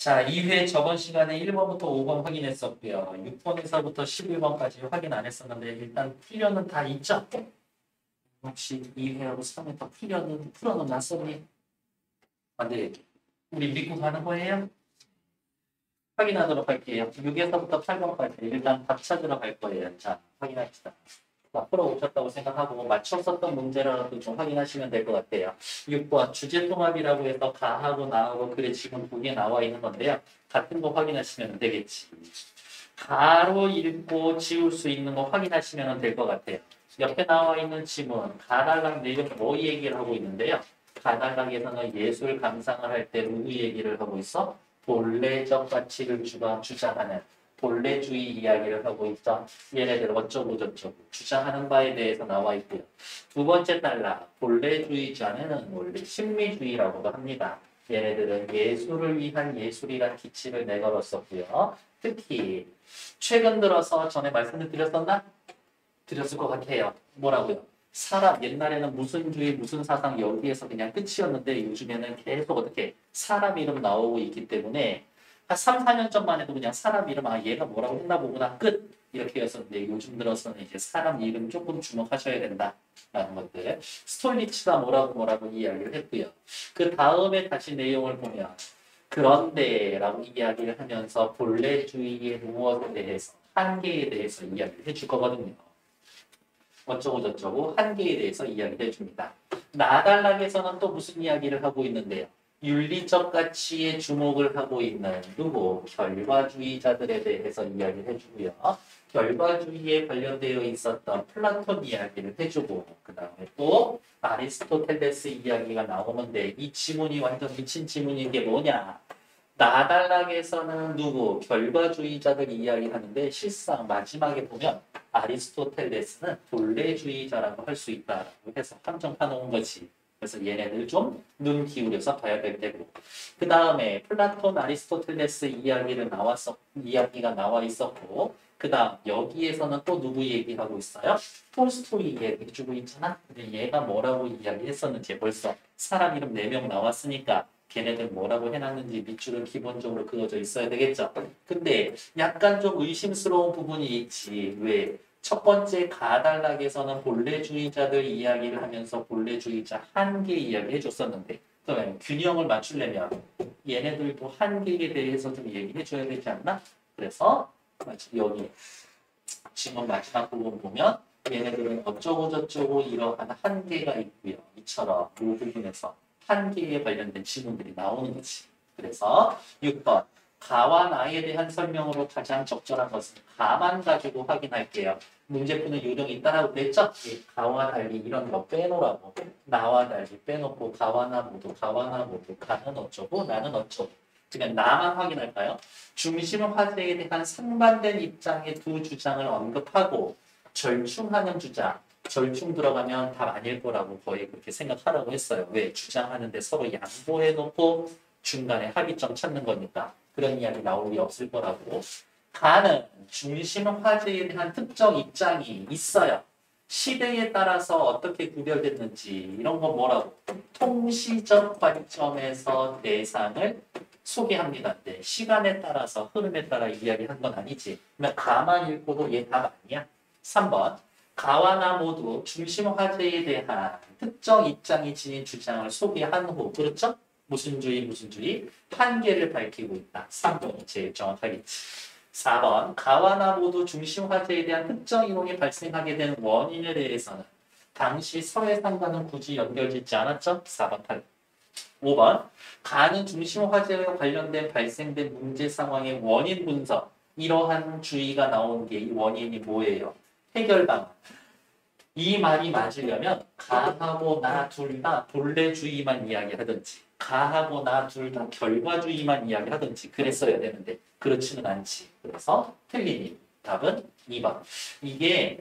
자, 2회 저번 시간에 1번부터 5번 확인했었고요. 6번에서부터 11번까지 확인 안 했었는데 일단 풀려는 다 있죠? 혹시 2회하고 3회 풀어는 놨었니? 안 돼. 우리 믿고 가는 거예요? 확인하도록 할게요. 6에서부터 8번까지 일단 답 찾으러 갈 거예요. 자, 확인합시다. 풀어오셨다고 생각하고 맞췄었던 문제라도 좀 확인하시면 될 것 같아요. 6번 주제통합이라고 해서 가하고 나하고 그래 지금 거기에 나와 있는 건데요. 같은 거 확인하시면 되겠지. 가로 읽고 지울 수 있는 거 확인하시면 될 것 같아요. 옆에 나와 있는 지문 가달락 내용 뭐 얘기를 하고 있는데요. 가달락에서는 예술 감상을 할 때 누구 얘기를 하고 있어? 본래적 가치를 주장하는 본래주의 이야기를 하고 있어. 얘네들 어쩌고 저쩌고 주장하는 바에 대해서 나와 있고요. 두 번째 단락 본래주의자는 원래 신미주의라고도 합니다. 얘네들은 예술을 위한 예술이란 기치를 내걸었었고요. 특히 최근 들어서 전에 말씀을 드렸었나? 드렸을 것 같아요. 뭐라고요? 사람 옛날에는 무슨 주의 무슨 사상 여기에서 그냥 끝이었는데 요즘에는 계속 어떻게 사람 이름 나오고 있기 때문에 한 3, 4년 전만 해도 그냥 사람 이름 얘가 뭐라고 했나 보구나 끝 이렇게 했었는데 요즘 들어서는 이제 사람 이름 조금 주목하셔야 된다라는 것들. 스톨리츠가 뭐라고 이야기를 했고요. 그 다음에 다시 내용을 보면 그런데라고 이야기를 하면서 본래주의의 무엇에 대해서 한계에 대해서 이야기를 해줄 거거든요. 어쩌고 저쩌고 한계에 대해서 이야기를 해줍니다. 나달락에서는 또 무슨 이야기를 하고 있는데요. 윤리적 가치에 주목을 하고 있는 누구? 결과주의자들에 대해서 이야기를 해주고요. 결과주의에 관련되어 있었던 플라톤 이야기를 해주고 그 다음에 또 아리스토텔레스 이야기가 나오는데 이 지문이 완전 미친 지문인 게 뭐냐? 나달락에서는 누구? 결과주의자들 이야기하는데 실상 마지막에 보면 아리스토텔레스는 본래주의자라고 할 수 있다라고 해서 함정파 놓은 거지. 그래서 얘네들 좀 눈 기울여서 봐야 될 테고. 그 다음에 플라톤, 아리스토텔레스 이야기가 나와 있었고, 그 다음 여기에서는 또 누구 얘기하고 있어요? 톨스토이 얘기해주고 있잖아. 근데 얘가 뭐라고 이야기했었는지 벌써 사람 이름 4명 나왔으니까 걔네들 뭐라고 해놨는지 밑줄은 기본적으로 그어져 있어야 되겠죠. 근데 약간 좀 의심스러운 부분이 있지. 왜? 첫 번째 가달락에서는 본래주의자들 이야기를 하면서 본래주의자 한계 이야기 해줬었는데 그러면 균형을 맞추려면 얘네들도 한계에 대해서 좀 얘기해 줘야 되지 않나? 그래서 여기 지금 마지막 부분 보면 얘네들은 어쩌고 저쩌고 이러한 한계가 있고요. 이처럼 이 부분에서 한계에 관련된 지문들이 나오는 거지. 그래서 6번 가와 나에 대한 설명으로 가장 적절한 것은 가만 가지고 확인할게요. 문제 푸는 요령이 있다라고 그랬죠? 예, 가와 달리 이런 거 빼놓으라고. 나와 달리 빼놓고 가와 나 모두 가는 어쩌고 나는 어쩌고. 그냥 나만 확인할까요? 중심 화제에 대한 상반된 입장의 두 주장을 언급하고 절충하는 주장. 절충 들어가면 답 아닐 거라고 거의 그렇게 생각하라고 했어요. 왜? 주장하는데 서로 양보해놓고 중간에 합의점 찾는 거니까. 그런 이야기 나올 리 없을 거라고. 가는 중심 화제에 대한 특정 입장이 있어요. 시대에 따라서 어떻게 구별됐는지 이런 거 뭐라고? 통시적 관점에서 대상을 소개합니다. 네, 시간에 따라서 흐름에 따라 이야기한 건 아니지. 그러면 가만 읽고도 얘 답 아니야. 3번 가와 나 모두 중심 화제에 대한 특정 입장이 지닌 주장을 소개한 후 그렇죠? 무슨 주의 한계를 밝히고 있다. 3번이 제일 정확하겠지. 4번 가와 나 모두 중심 화제에 대한 특정 이론이 발생하게 된 원인에 대해서는 당시 서해상과는 굳이 연결짓지 않았죠? 4번 탈. 5번 가는 중심 화제와 관련된 발생된 문제 상황의 원인 분석. 이러한 주의가 나온 게 이 원인이 뭐예요? 해결 방안. 이 말이 맞으려면 가하고 나 둘 다 본래주의만 이야기하든지 가하고 나 둘 다 결과주의만 이야기하든지 그랬어야 되는데 그렇지는 않지. 그래서 틀린 답은 2번. 이게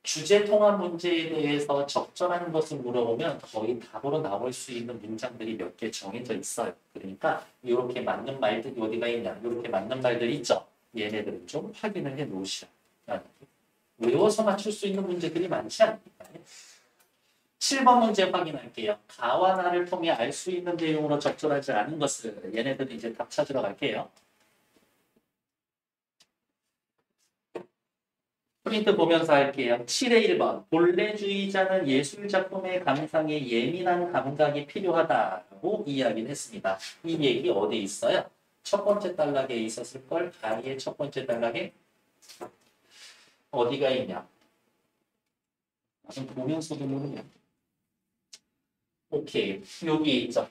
주제 통합 문제에 대해서 적절한 것을 물어보면 거의 답으로 나올 수 있는 문장들이 몇 개 정해져 있어요. 그러니까 이렇게 맞는 말들이 어디가 있냐. 이렇게 맞는 말들이 있죠. 얘네들은 좀 확인을 해 놓으시라. 외워서 맞출 수 있는 문제들이 많지 않습니까? 7번 문제 확인할게요. 가와 나를 통해 알 수 있는 내용으로 적절하지 않은 것을 얘네들이 이제 답 찾으러 갈게요. 프린트 보면서 할게요. 7의 1번. 본래주의자는 예술작품의 감상에 예민한 감각이 필요하다고 이야기를 했습니다. 이 얘기 어디 있어요? 첫 번째 단락에 있었을 걸. 가의 첫 번째 단락에 어디가 있냐? 보면서도 모르냐? 오케이. 여기 있죠.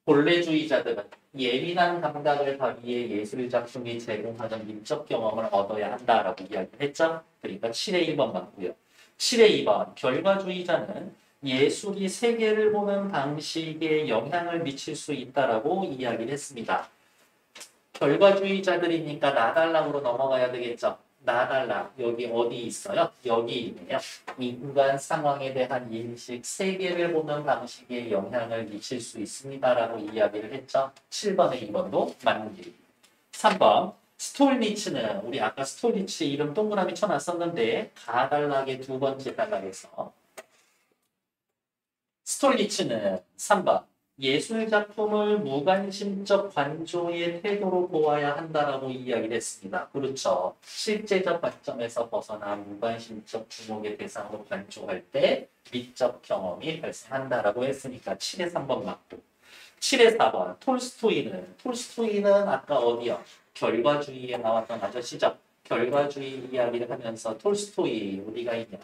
본래주의자들은 예민한 감각을 발휘해 예술작품이 제공하는 미적 경험을 얻어야 한다라고 이야기를 했죠. 그러니까 7의 1번 맞고요. 7의 2번. 결과주의자는 예술이 세계를 보는 방식에 영향을 미칠 수 있다라고 이야기를 했습니다. 결과주의자들이니까 나달락으로 넘어가야 되겠죠. 나달락. 여기 어디 있어요? 여기 있네요. 인간 상황에 대한 인식, 세계를 보는 방식에 영향을 미칠 수 있습니다라고 이야기를 했죠. 7번에 2번도 맞는 얘기. 3번. 스톨니츠는 우리 아까 스톨니츠 이름 동그라미 쳐놨었는데 가달락의 두 번째 단락에서 스톨니츠는 3번. 예술작품을 무관심적 관조의 태도로 보아야 한다라고 이야기를 했습니다. 그렇죠. 실제적 관점에서 벗어나 무관심적 주목의 대상으로 관조할 때 미적 경험이 발생한다라고 했으니까 7의 3번 맞고 7의 4번 톨스토이는 아까 어디요? 결과주의에 나왔던 아저씨죠. 결과주의 이야기를 하면서 톨스토이 어디가 있냐?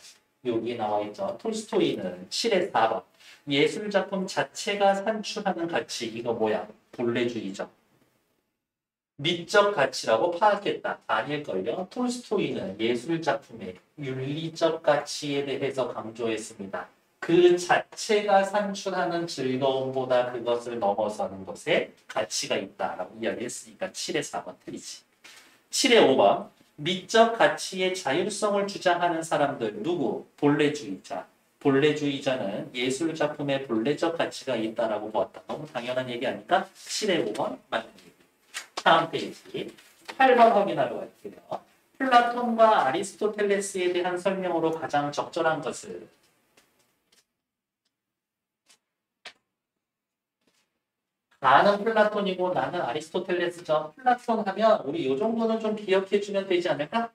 여기 나와 있죠. 톨스토이는 7의 4번. 예술작품 자체가 산출하는 가치, 이거 뭐야? 본래주의죠. 미적 가치라고 파악했다. 아닐걸요? 톨스토이는 예술작품의 윤리적 가치에 대해서 강조했습니다. 그 자체가 산출하는 즐거움보다 그것을 넘어서는 것에 가치가 있다라고 이야기했으니까 7의 4번 틀리지. 7의 5번. 미적 가치의 자율성을 주장하는 사람들 누구? 본래주의자. 본래주의자는 예술작품에 본래적 가치가 있다라고 보았다. 너무 당연한 얘기 아닐까? 7의 5번 맞는 얘기. 다음 페이지 8번 확인하러 갈게요. 플라톤과 아리스토텔레스에 대한 설명으로 가장 적절한 것을 나는 플라톤이고 나는 아리스토텔레스죠. 플라톤 하면 우리 이 정도는 좀 기억해주면 되지 않을까?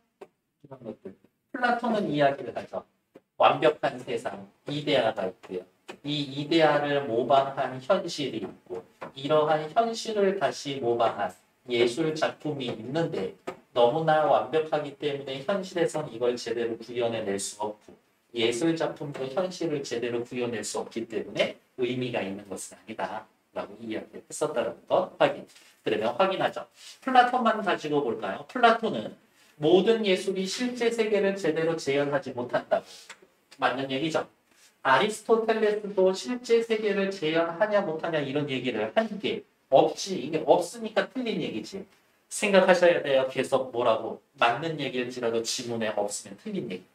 이런 것들. 플라톤은 이야기를 하죠. 완벽한 세상, 이데아가 있고요. 이 이데아를 모방한 현실이 있고 이러한 현실을 다시 모방한 예술 작품이 있는데 너무나 완벽하기 때문에 현실에선 이걸 제대로 구현해낼 수 없고 예술 작품도 현실을 제대로 구현낼 수 없기 때문에 의미가 있는 것은 아니다. 라고 이야기를 했었다는 것 확인. 그러면 확인하죠. 플라톤만 가지고 볼까요? 플라톤은 모든 예술이 실제 세계를 제대로 재현하지 못한다고. 맞는 얘기죠. 아리스토텔레스도 실제 세계를 재현하냐 못하냐 이런 얘기를 한 게 없지. 이게 없으니까 틀린 얘기지. 생각하셔야 돼요. 계속 뭐라고. 맞는 얘기일지라도 지문에 없으면 틀린 얘기.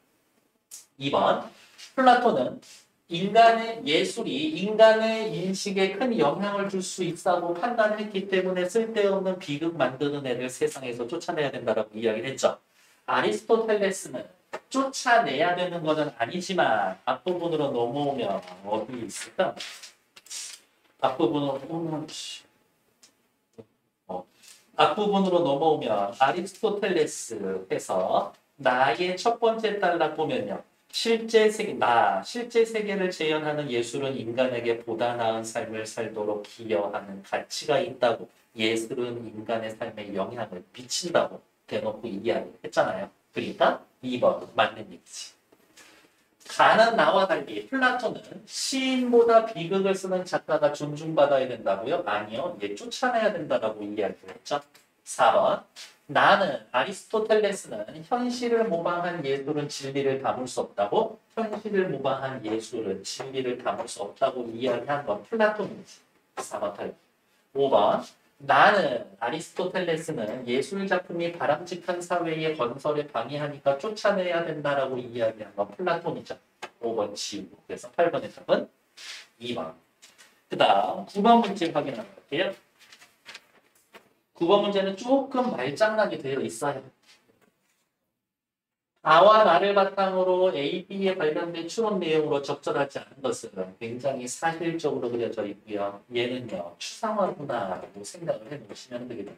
2번. 플라톤은 인간의 예술이 인간의 인식에 큰 영향을 줄 수 있다고 판단했기 때문에 쓸데없는 비극 만드는 애들 세상에서 쫓아내야 된다라고 이야기를 했죠. 아리스토텔레스는 쫓아내야 되는 것은 아니지만 앞부분으로 넘어오면 어디 있을까? 앞부분으로 넘어오면 아리스토텔레스에서 나의 첫 번째 단락 보면요. 실제 세계를 재현하는 예술은 인간에게 보다 나은 삶을 살도록 기여하는 가치가 있다고. 예술은 인간의 삶에 영향을 미친다고 대놓고 이야기했잖아요. 그러니까 2번 맞는 얘기지. 가는 나와 달리 플라톤은 시인보다 비극을 쓰는 작가가 존중받아야 된다고요? 아니요. 얘 쫓아내야 된다라고 이야기를 했죠. 4번. 나는 아리스토텔레스는 현실을 모방한 예술은 진리를 담을 수 없다고 현실을 모방한 예술은 진리를 담을 수 없다고 이야기한 건 플라톤이지. 4번 탈. 5번. 나는 아리스토텔레스는 예술작품이 바람직한 사회의 건설에 방해하니까 쫓아내야 된다라고 이야기한 건 플라톤이죠. 5번 지우고. 그래서 8번의 답은 2번. 그 다음 9번 문제 확인하도록 할게요. 9번 문제는 조금 말장난이 되어 있어요. 아와 나를 바탕으로 A, B에 관련된 추론 내용으로 적절하지 않은 것은 굉장히 사실적으로 그려져 있고요. 얘는요. 추상화구나라고 생각을 해놓으시면 되겠네요.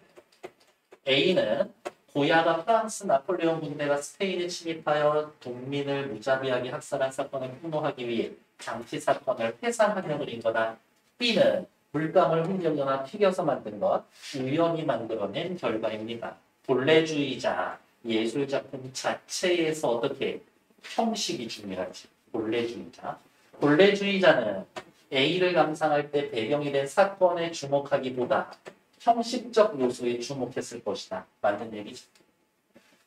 A는 고야가 프랑스 나폴레옹 군대가 스페인에 침입하여 동민을 무자비하게 학살한 사건을 폭로하기 위해 장치 사건을 회상하려고 그린 거다. B는 물감을 흔들거나 튀겨서 만든 것, 우연히 만들어낸 결과입니다. 본래주의자, 예술작품 자체에서 어떻게 형식이 중요하지. 본래주의자. 본래주의자는 A를 감상할 때 배경이 된 사건에 주목하기보다 형식적 요소에 주목했을 것이다. 맞는 얘기죠.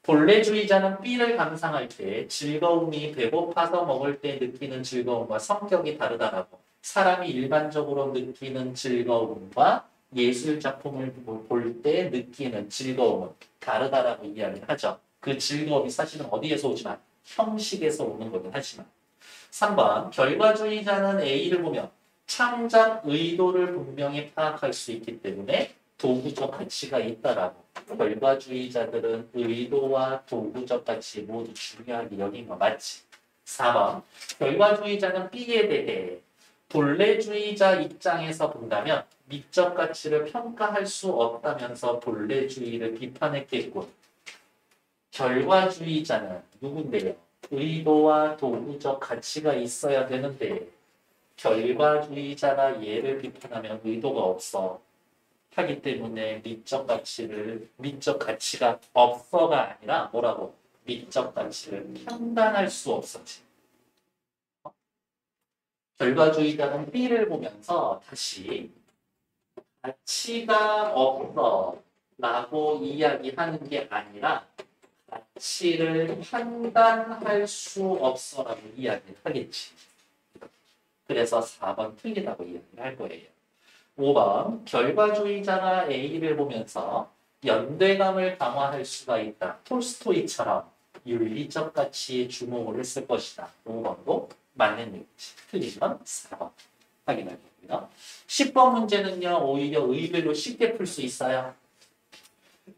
본래주의자는 B를 감상할 때 즐거움이 배고파서 먹을 때 느끼는 즐거움과 성격이 다르다라고. 사람이 일반적으로 느끼는 즐거움과 예술작품을 볼 때 느끼는 즐거움은 다르다라고 이야기를 하죠. 그 즐거움이 사실은 어디에서 오지만 형식에서 오는 거긴 하지만. 3번 결과주의자는 A를 보면 창작 의도를 분명히 파악할 수 있기 때문에 도구적 가치가 있다라고. 결과주의자들은 의도와 도구적 가치 모두 중요하게 여긴 거 맞지? 4번 결과주의자는 B에 대해 본래주의자 입장에서 본다면 미적 가치를 평가할 수 없다면서 본래주의를 비판했겠고, 결과주의자는 누군데요? 의도와 도구적 가치가 있어야 되는데 결과주의자가 얘를 비판하면 의도가 없어 하기 때문에 미적 가치가 없어가 아니라 뭐라고? 미적 가치를 판단할 수 없었지. 결과주의자는 B를 보면서 다시 가치가 없어 라고 이야기하는 게 아니라 가치를 판단할 수 없어 라고 이야기를 하겠지. 그래서 4번 틀리다고 이야기를 할 거예요. 5번 결과주의자가 A를 보면서 연대감을 강화할 수가 있다. 톨스토이처럼 윤리적 가치에 주목을 했을 것이다. 5번도 맞는 얘기지. 틀리면 4번 확인할 거고요. 10번 문제는요. 오히려 의외로 쉽게 풀 수 있어요.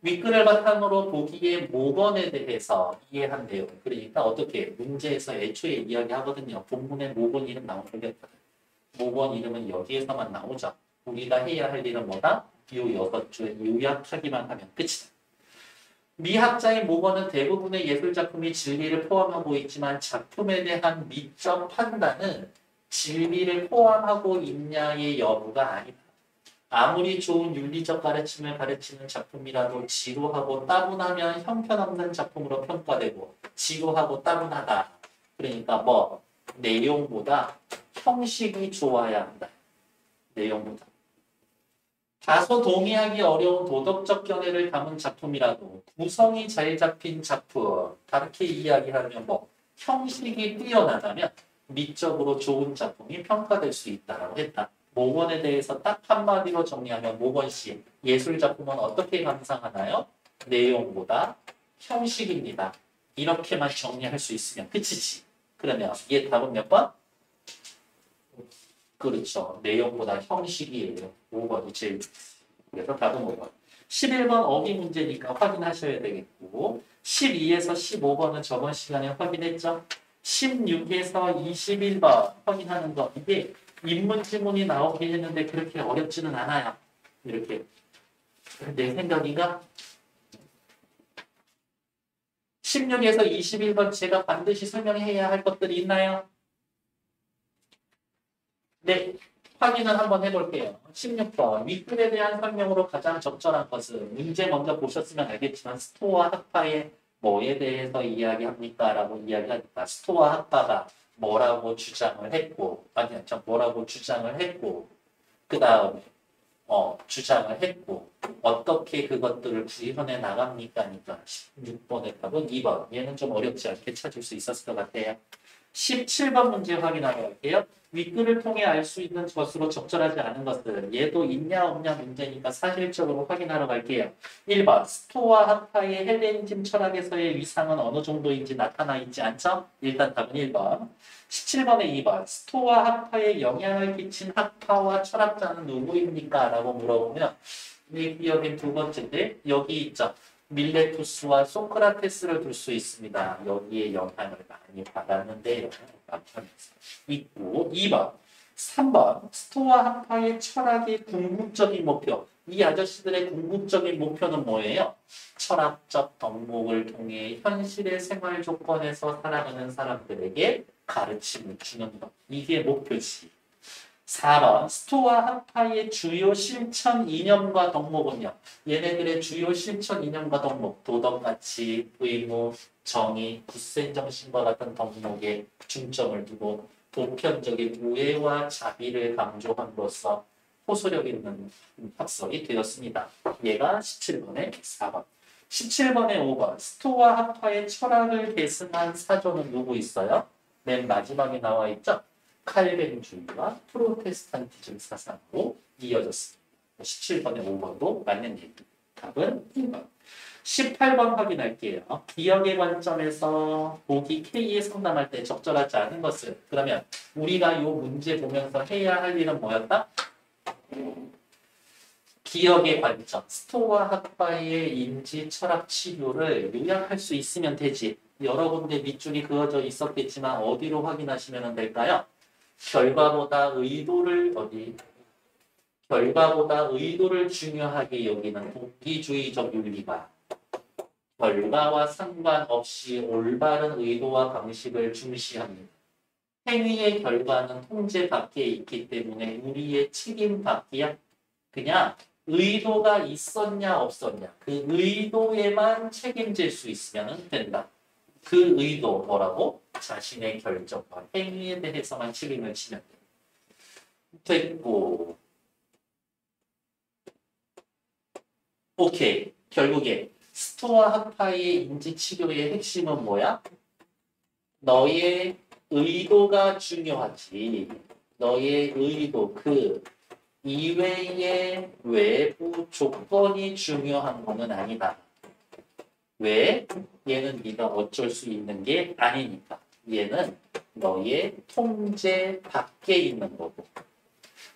윗글을 바탕으로 보기에 모건에 대해서 이해한 내용. 그러니까 어떻게 문제에서 애초에 이야기하거든요. 본문에 모건 이름 나오는 게 없거든. 모건 이름은 여기에서만 나오죠. 우리가 해야 할 일은 뭐다? 이 6줄 요약하기만 하면 끝이다. 미학자의 모건은 대부분의 예술작품이 진리를 포함하고 있지만 작품에 대한 미적 판단은 진리를 포함하고 있냐의 여부가 아니다. 아무리 좋은 윤리적 가르침을 가르치는 작품이라도 지루하고 따분하면 형편없는 작품으로 평가되고 지루하고 따분하다. 그러니까 뭐 내용보다 형식이 좋아야 한다. 내용보다. 다소 동의하기 어려운 도덕적 견해를 담은 작품이라도 구성이 잘 잡힌 작품, 다르게 이야기하면 뭐 형식이 뛰어나다면 미적으로 좋은 작품이 평가될 수 있다라고 했다. 모건에 대해서 딱 한마디로 정리하면 모건 씨, 예술 작품은 어떻게 감상하나요? 내용보다 형식입니다. 이렇게만 정리할 수 있으면 끝이지. 그러면 얘 답은 몇 번? 그렇죠. 내용보다 형식이에요. 5번이 제일 그래서 답은 5번. 11번 어휘 문제니까 확인하셔야 되겠고 12에서 15번은 저번 시간에 확인했죠. 16에서 21번 확인하는 거. 이게 인문 지문이 나오긴 했는데 그렇게 어렵지는 않아요. 이렇게. 내 생각인가? 16에서 21번 제가 반드시 설명해야 할 것들이 있나요? 네. 확인을 한번 해볼게요. 16번. 윗글에 대한 설명으로 가장 적절한 것은 문제 먼저 보셨으면 알겠지만 스토아 학파의 뭐에 대해서 이야기합니까? 라고 이야기하니까 스토아 학파가 뭐라고 주장을 했고 뭐라고 주장을 했고 그 다음에 주장을 했고 어떻게 그것들을 구현해 나갑니까? 니까 16번의 답은 2번. 얘는 좀 어렵지 않게 찾을 수 있었을 것 같아요. 17번 문제 확인하도록 할게요. 윗글을 통해 알 수 있는 것으로 적절하지 않은 것은 얘도 있냐 없냐 문제니까 사실적으로 확인하러 갈게요. 1번 스토아 학파의 헬레니즘 철학에서의 위상은 어느 정도인지 나타나 있지 않죠? 일단 답은 1번. 17번에 2번 스토아 학파에 영향을 끼친 학파와 철학자는 누구입니까? 라고 물어보면 이 기억엔 두 번째인데 여기 있죠. 밀레투스와 소크라테스를 둘 수 있습니다. 여기에 영향을 많이 받았는데요. 남편에서 있고 2번, 3번 스토아 학파의 철학의 궁극적인 목표. 이 아저씨들의 궁극적인 목표는 뭐예요? 철학적 덕목을 통해 현실의 생활 조건에서 살아가는 사람들에게 가르침을 주는 것. 이게 목표지. 4번 스토아 학파의 주요 실천 이념과 덕목은요. 얘네들의 주요 실천 이념과 덕목, 도덕 가치, 의무, 정의, 굳센 정신과 같은 덕목에 중점을 두고 보편적인 우애와 자비를 강조함으로써 호소력 있는 학설이 되었습니다. 얘가 17번의 4번. 17번의 5번 스토아 학파의 철학을 계승한 사조는 누구 있어요? 맨 마지막에 나와 있죠? 칼뱅주의와 프로테스탄티즘 사상으로 이어졌습니다. 17번의 5번도 맞는 얘기. 답은 1번. 18번 확인할게요. 기억의 관점에서 보기 K에 상담할 때 적절하지 않은 것은 그러면 우리가 이 문제 보면서 해야 할 일은 뭐였다? 기억의 관점, 스토아 학파의 인지 철학 치료를 요약할 수 있으면 되지. 여러 군데 밑줄이 그어져 있었겠지만 어디로 확인하시면 될까요? 결과보다 의도를 중요하게 여기는 동기주의적 윤리가 결과와 상관없이 올바른 의도와 방식을 중시합니다. 행위의 결과는 통제 밖에 있기 때문에 우리의 책임 밖이야. 그냥 의도가 있었냐 없었냐 그 의도에만 책임질 수 있으면 된다. 그 의도 뭐라고? 자신의 결정과 행위에 대해서만 책임을 지면 됐고 오케이. 결국에 스토아 학파의 인지치료의 핵심은 뭐야? 너의 의도가 중요하지. 너의 의도, 그 이외의 외부 조건이 중요한 거는 아니다. 왜? 얘는 네가 어쩔 수 있는 게 아니니까. 얘는 너의 통제 밖에 있는 거고.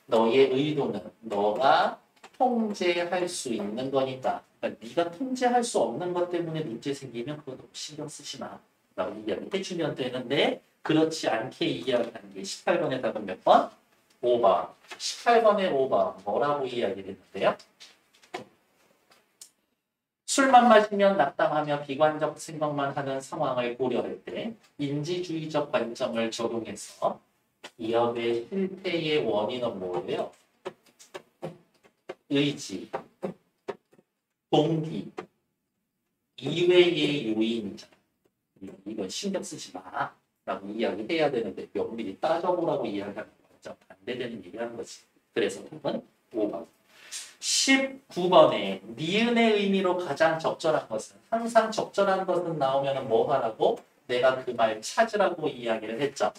너의 의도는 너가 통제할 수 있는 거니까. 그러니까 네가 통제할 수 없는 것 때문에 문제 생기면 그거 너무 신경 쓰지 마. 라고 이야기해 주면 되는데 그렇지 않게 이야기하는 게 18번의 답은 몇 번? 5번. 18번의 5번 뭐라고 이야기를 했는데요? 술만 마시면 낙담하며 비관적 생각만 하는 상황을 고려할 때 인지주의적 관점을 적용해서 기업의 실패의 원인은 뭐예요? 의지, 동기, 이외의 요인이잖아. 이건 신경 쓰지 마. 라고 이야기해야 되는데 면밀히 따져보라고 이야기하는 거죠. 반대되는 얘기하는 거지. 그래서 답은 5번. 19번에 니은의 의미로 가장 적절한 것은 항상 적절한 것은 나오면 뭐 하라고? 내가 그 말 찾으라고 이야기를 했죠.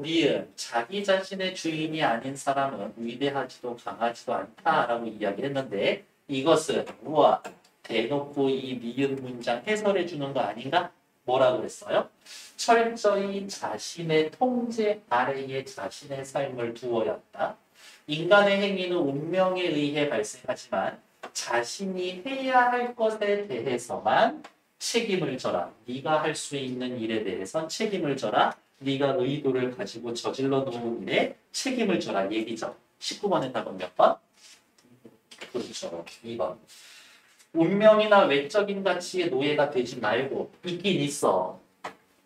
니은, 자기 자신의 주인이 아닌 사람은 위대하지도 강하지도 않다라고 이야기했는데 이것은 우와 대놓고 이 니은 문장 해설해 주는 거 아닌가? 뭐라고 그랬어요? 철저히 자신의 통제 아래에 자신의 삶을 두어야 한다. 인간의 행위는 운명에 의해 발생하지만 자신이 해야 할 것에 대해서만 책임을 져라. 네가 할 수 있는 일에 대해선 책임을 져라. 네가 의도를 가지고 저질러 놓은 일에 책임을 져라. 얘기죠. 19번의 답은 몇 번? 그렇죠. 2번. 운명이나 외적인 가치의 노예가 되지 말고 있긴 있어.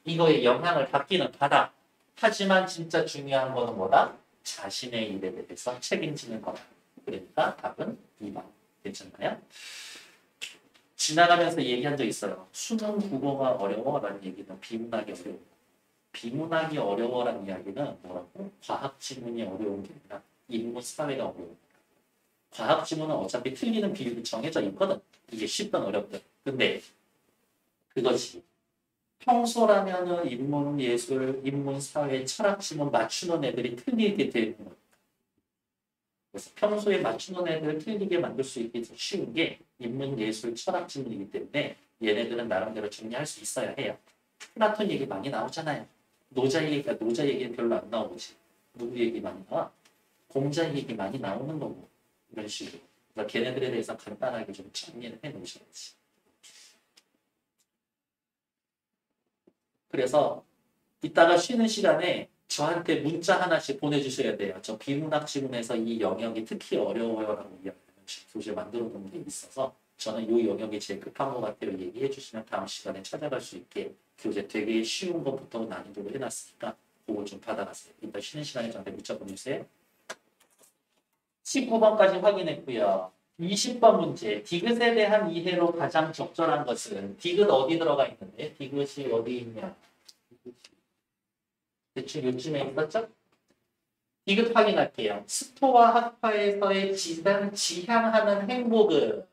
이거에 영향을 받기는 받아. 하지만 진짜 중요한 거는 뭐다? 자신의 일에 대해서 책임지는 거다. 그러니까 답은 2번. 괜찮나요? 지나가면서 얘기한 적 있어요. 수능 국어가 어려워라는 얘기는 비문학이 어려워. 비문학이 어려워라는 이야기는 뭐라고? 과학 지문이 어려운 게 아니라 인문 사회가 어려워. 과학 지문은 어차피 틀리는 비율이 정해져 있거든. 이게 쉽든 어렵든. 근데 그것이 평소라면은 인문 예술, 인문 사회, 철학 지문 맞추는 애들이 틀리게 되는 거예요. 그래서 평소에 맞추는 애들을 틀리게 만들 수 있게 쉬운 게 인문 예술, 철학 지문이기 때문에 얘네들은 나름대로 정리할 수 있어야 해요. 플라톤 얘기 많이 나오잖아요. 노자 얘기는 별로 안 나오지. 누구 얘기 많이 나와? 공자 얘기 많이 나오는 거고. 이런 식으로. 그래서 걔네들에 대해서 간단하게 좀 정리를 해 놓으셔야지. 그래서 이따가 쉬는 시간에 저한테 문자 하나씩 보내주셔야 돼요. 저 비문학 지문에서 이 영역이 특히 어려워요라고 이야기하면 교재 만들어 놓은 게 있어서 저는 이 영역이 제일 급한 것 같아요. 얘기해 주시면 다음 시간에 찾아갈 수 있게 교재 되게 쉬운 것부터 난이도로 해놨으니까 그거 좀 받아가세요. 이따 쉬는 시간에 저한테 문자 보내주세요. 19번까지 확인했고요. 20번 문제. 디귿에 대한 이해로 가장 적절한 것은 디귿 어디 들어가 있는데? 디귿이 어디 있냐? 대충 요즘에 있었죠? 디귿 확인할게요. 스토와 학파에서의 지향하는 행복은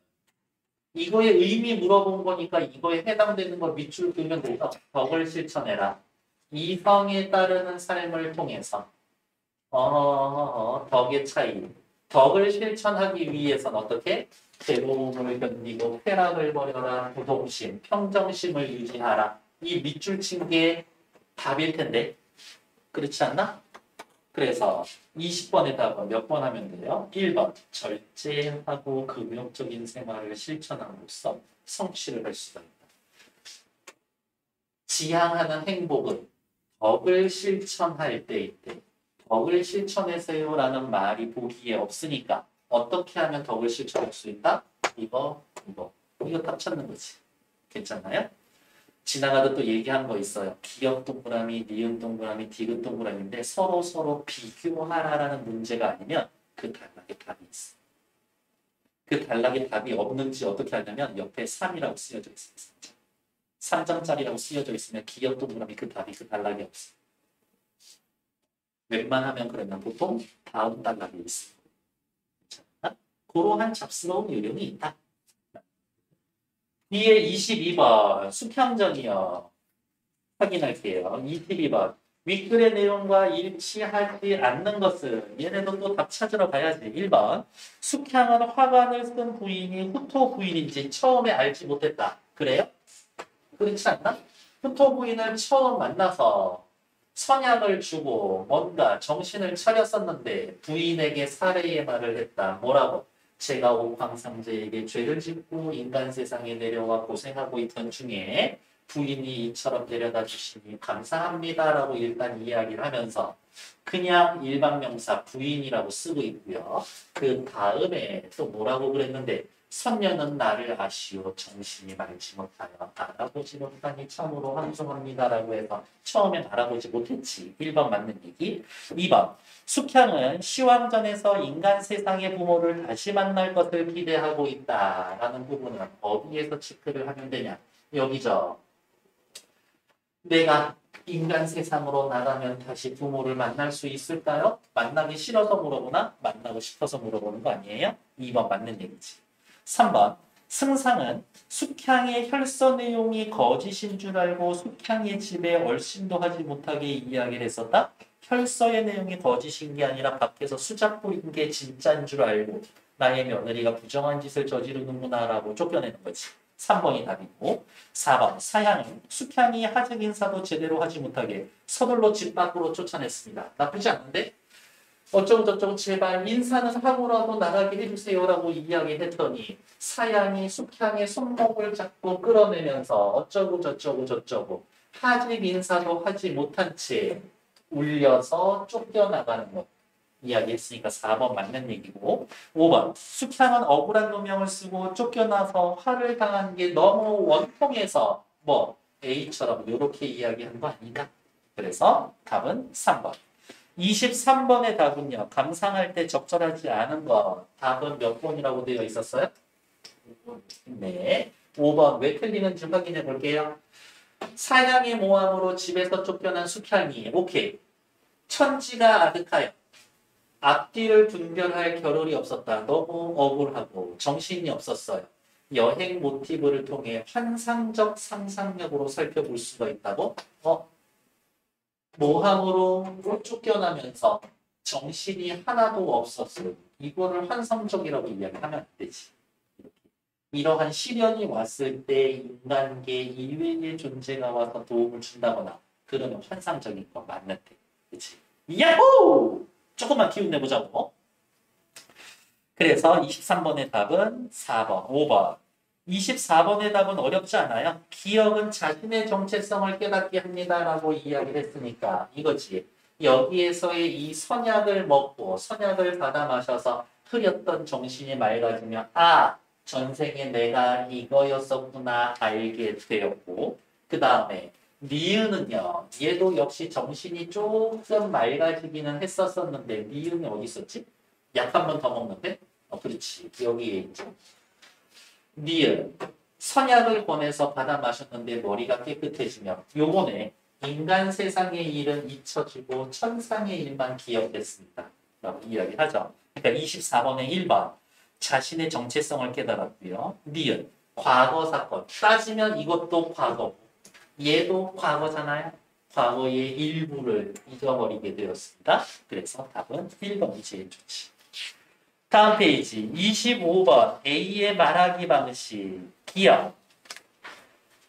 이거의 의미 물어본 거니까 이거에 해당되는 거 밑줄 그으면 돼서 덕을 실천해라. 이성에 따르는 삶을 통해서 덕의 차이. 덕을 실천하기 위해서는 어떻게? 괴로움을 견디고 쾌락을 버려라. 부동심, 평정심을 유지하라. 이 밑줄 친 게 답일 텐데 그렇지 않나? 그래서 20번의 답은 몇 번 하면 돼요? 1번 절제하고 금욕적인 생활을 실천함으로써 성취를 할 수가 있다. 지향하는 행복은 덕을 실천할 때일 때 덕을 실천하세요라는 말이 보기에 없으니까 어떻게 하면 덕을 실천할 수 있다? 이거 답 찾는 거지. 괜찮나요? 지나가다 또 얘기한 거 있어요. 기역 동그라미, 니은 동그라미, 디귿 동그라미인데 서로 비교하라라는 문제가 아니면 그 단락에 답이 있어. 그 단락에 답이 없는지 어떻게 하냐면 옆에 3이라고 쓰여져 있습니다. 3점짜리라고 쓰여져 있으면 기역 동그라미 그 답이 그 단락에 없어. 웬만하면 그러면 보통 다음 단락에 있어. 그러한 잡스러운 요령이 있다. 뒤에 22번 수평전이요. 확인할게요. 22번 윗글의 내용과 일치하지 않는 것은 얘네도 또 답 찾으러 가야지. 1번 숙향은 화관을 쓴 부인이 후토 부인인지 처음에 알지 못했다. 그래요? 그렇지 않나? 후토 부인을 처음 만나서 선약을 주고 뭔가 정신을 차렸었는데 부인에게 살해의 말을 했다. 뭐라고? 제가 옥황상제에게 죄를 짓고 인간 세상에 내려와 고생하고 있던 중에 부인이 이처럼 데려다 주시니 감사합니다라고 일단 이야기를 하면서 그냥 일반 명사 부인이라고 쓰고 있고요. 그 다음에 또 뭐라고 그랬는데 선녀는 나를 아시오 정신이 맑지 못하여 알아보지 못하니 참으로 함송합니다라고 해서 처음엔 알아보지 못했지. 1번 맞는 얘기. 2번 숙향은 시황전에서 인간 세상의 부모를 다시 만날 것을 기대하고 있다라는 부분은 어디에서 체크를 하면 되냐. 여기죠. 내가 인간 세상으로 나가면 다시 부모를 만날 수 있을까요? 만나기 싫어서 물어보나? 만나고 싶어서 물어보는 거 아니에요? 2번 맞는 얘기지. 3번 승상은 숙향의 혈서 내용이 거짓인 줄 알고 숙향의 집에 얼씬도 하지 못하게 이야기를 했었다. 혈서의 내용이 거짓인 게 아니라 밖에서 수작 부린 게 진짜인 줄 알고 나의 며느리가 부정한 짓을 저지르는구나 라고 쫓겨내는 거지. 3번이 답이고 4번 사향은 숙향이 하직 인사도 제대로 하지 못하게 서둘러 집 밖으로 쫓아냈습니다. 나쁘지 않은데? 어쩌고저쩌고 제발 인사는 하고라도 나가게 해주세요라고 이야기했더니 사양이 숙향의 손목을 잡고 끌어내면서 어쩌고저쩌고 하직 인사도 하지 못한 채 울려서 쫓겨나가는 것 이야기했으니까 4번 맞는 얘기고 5번 숙향은 억울한 누명을 쓰고 쫓겨나서 화를 당한 게 너무 원통해서 뭐 A처럼 이렇게 이야기한 거 아닌가? 그래서 답은 3번. 23번의 답은요. 감상할 때 적절하지 않은 거. 답은 몇 번이라고 되어 있었어요? 네. 5번. 왜 틀리는지 확인해 볼게요. 사냥의 모함으로 집에서 쫓겨난 숙향이. 오케이. 천지가 아득하여. 앞뒤를 분별할 겨를이 없었다. 너무 억울하고 정신이 없었어요. 여행 모티브를 통해 환상적 상상력으로 살펴볼 수가 있다고? 모함으로 쫓겨나면서 정신이 하나도 없었어요. 이거를 환상적이라고 이야기하면 안 되지. 이러한 시련이 왔을 때 인간계 이외의 존재가 와서 도움을 준다거나 그러면 환상적인 거 맞는데. 그치? 야호! 조금만 기운 내보자고. 그래서 23번의 답은 4번, 5번. 24번의 답은 어렵지 않아요. 기억은 자신의 정체성을 깨닫게 합니다라고 이야기를 했으니까 이거지. 여기에서의 이 선약을 먹고 선약을 받아 마셔서 흐렸던 정신이 맑아지면 아, 전생에 내가 이거였었구나 알게 되었고 그 다음에 니은은요. 얘도 역시 정신이 조금 맑아지기는 했었었는데 니은이 어디 있었지? 약 한 번 더 먹는데? 그렇지. 여기에 있죠. 니은. 선약을 권해서 받아 마셨는데 머리가 깨끗해지면 요번에 인간 세상의 일은 잊혀지고 천상의 일만 기억됐습니다. 라고 이야기하죠. 그러니까 24번의 1번. 자신의 정체성을 깨달았고요. 니은. 과거 사건. 따지면 이것도 과거고 얘도 과거잖아요. 과거의 일부를 잊어버리게 되었습니다. 그래서 답은 1번이 제일 좋지. 다음 페이지 25번 A의 말하기 방식 기억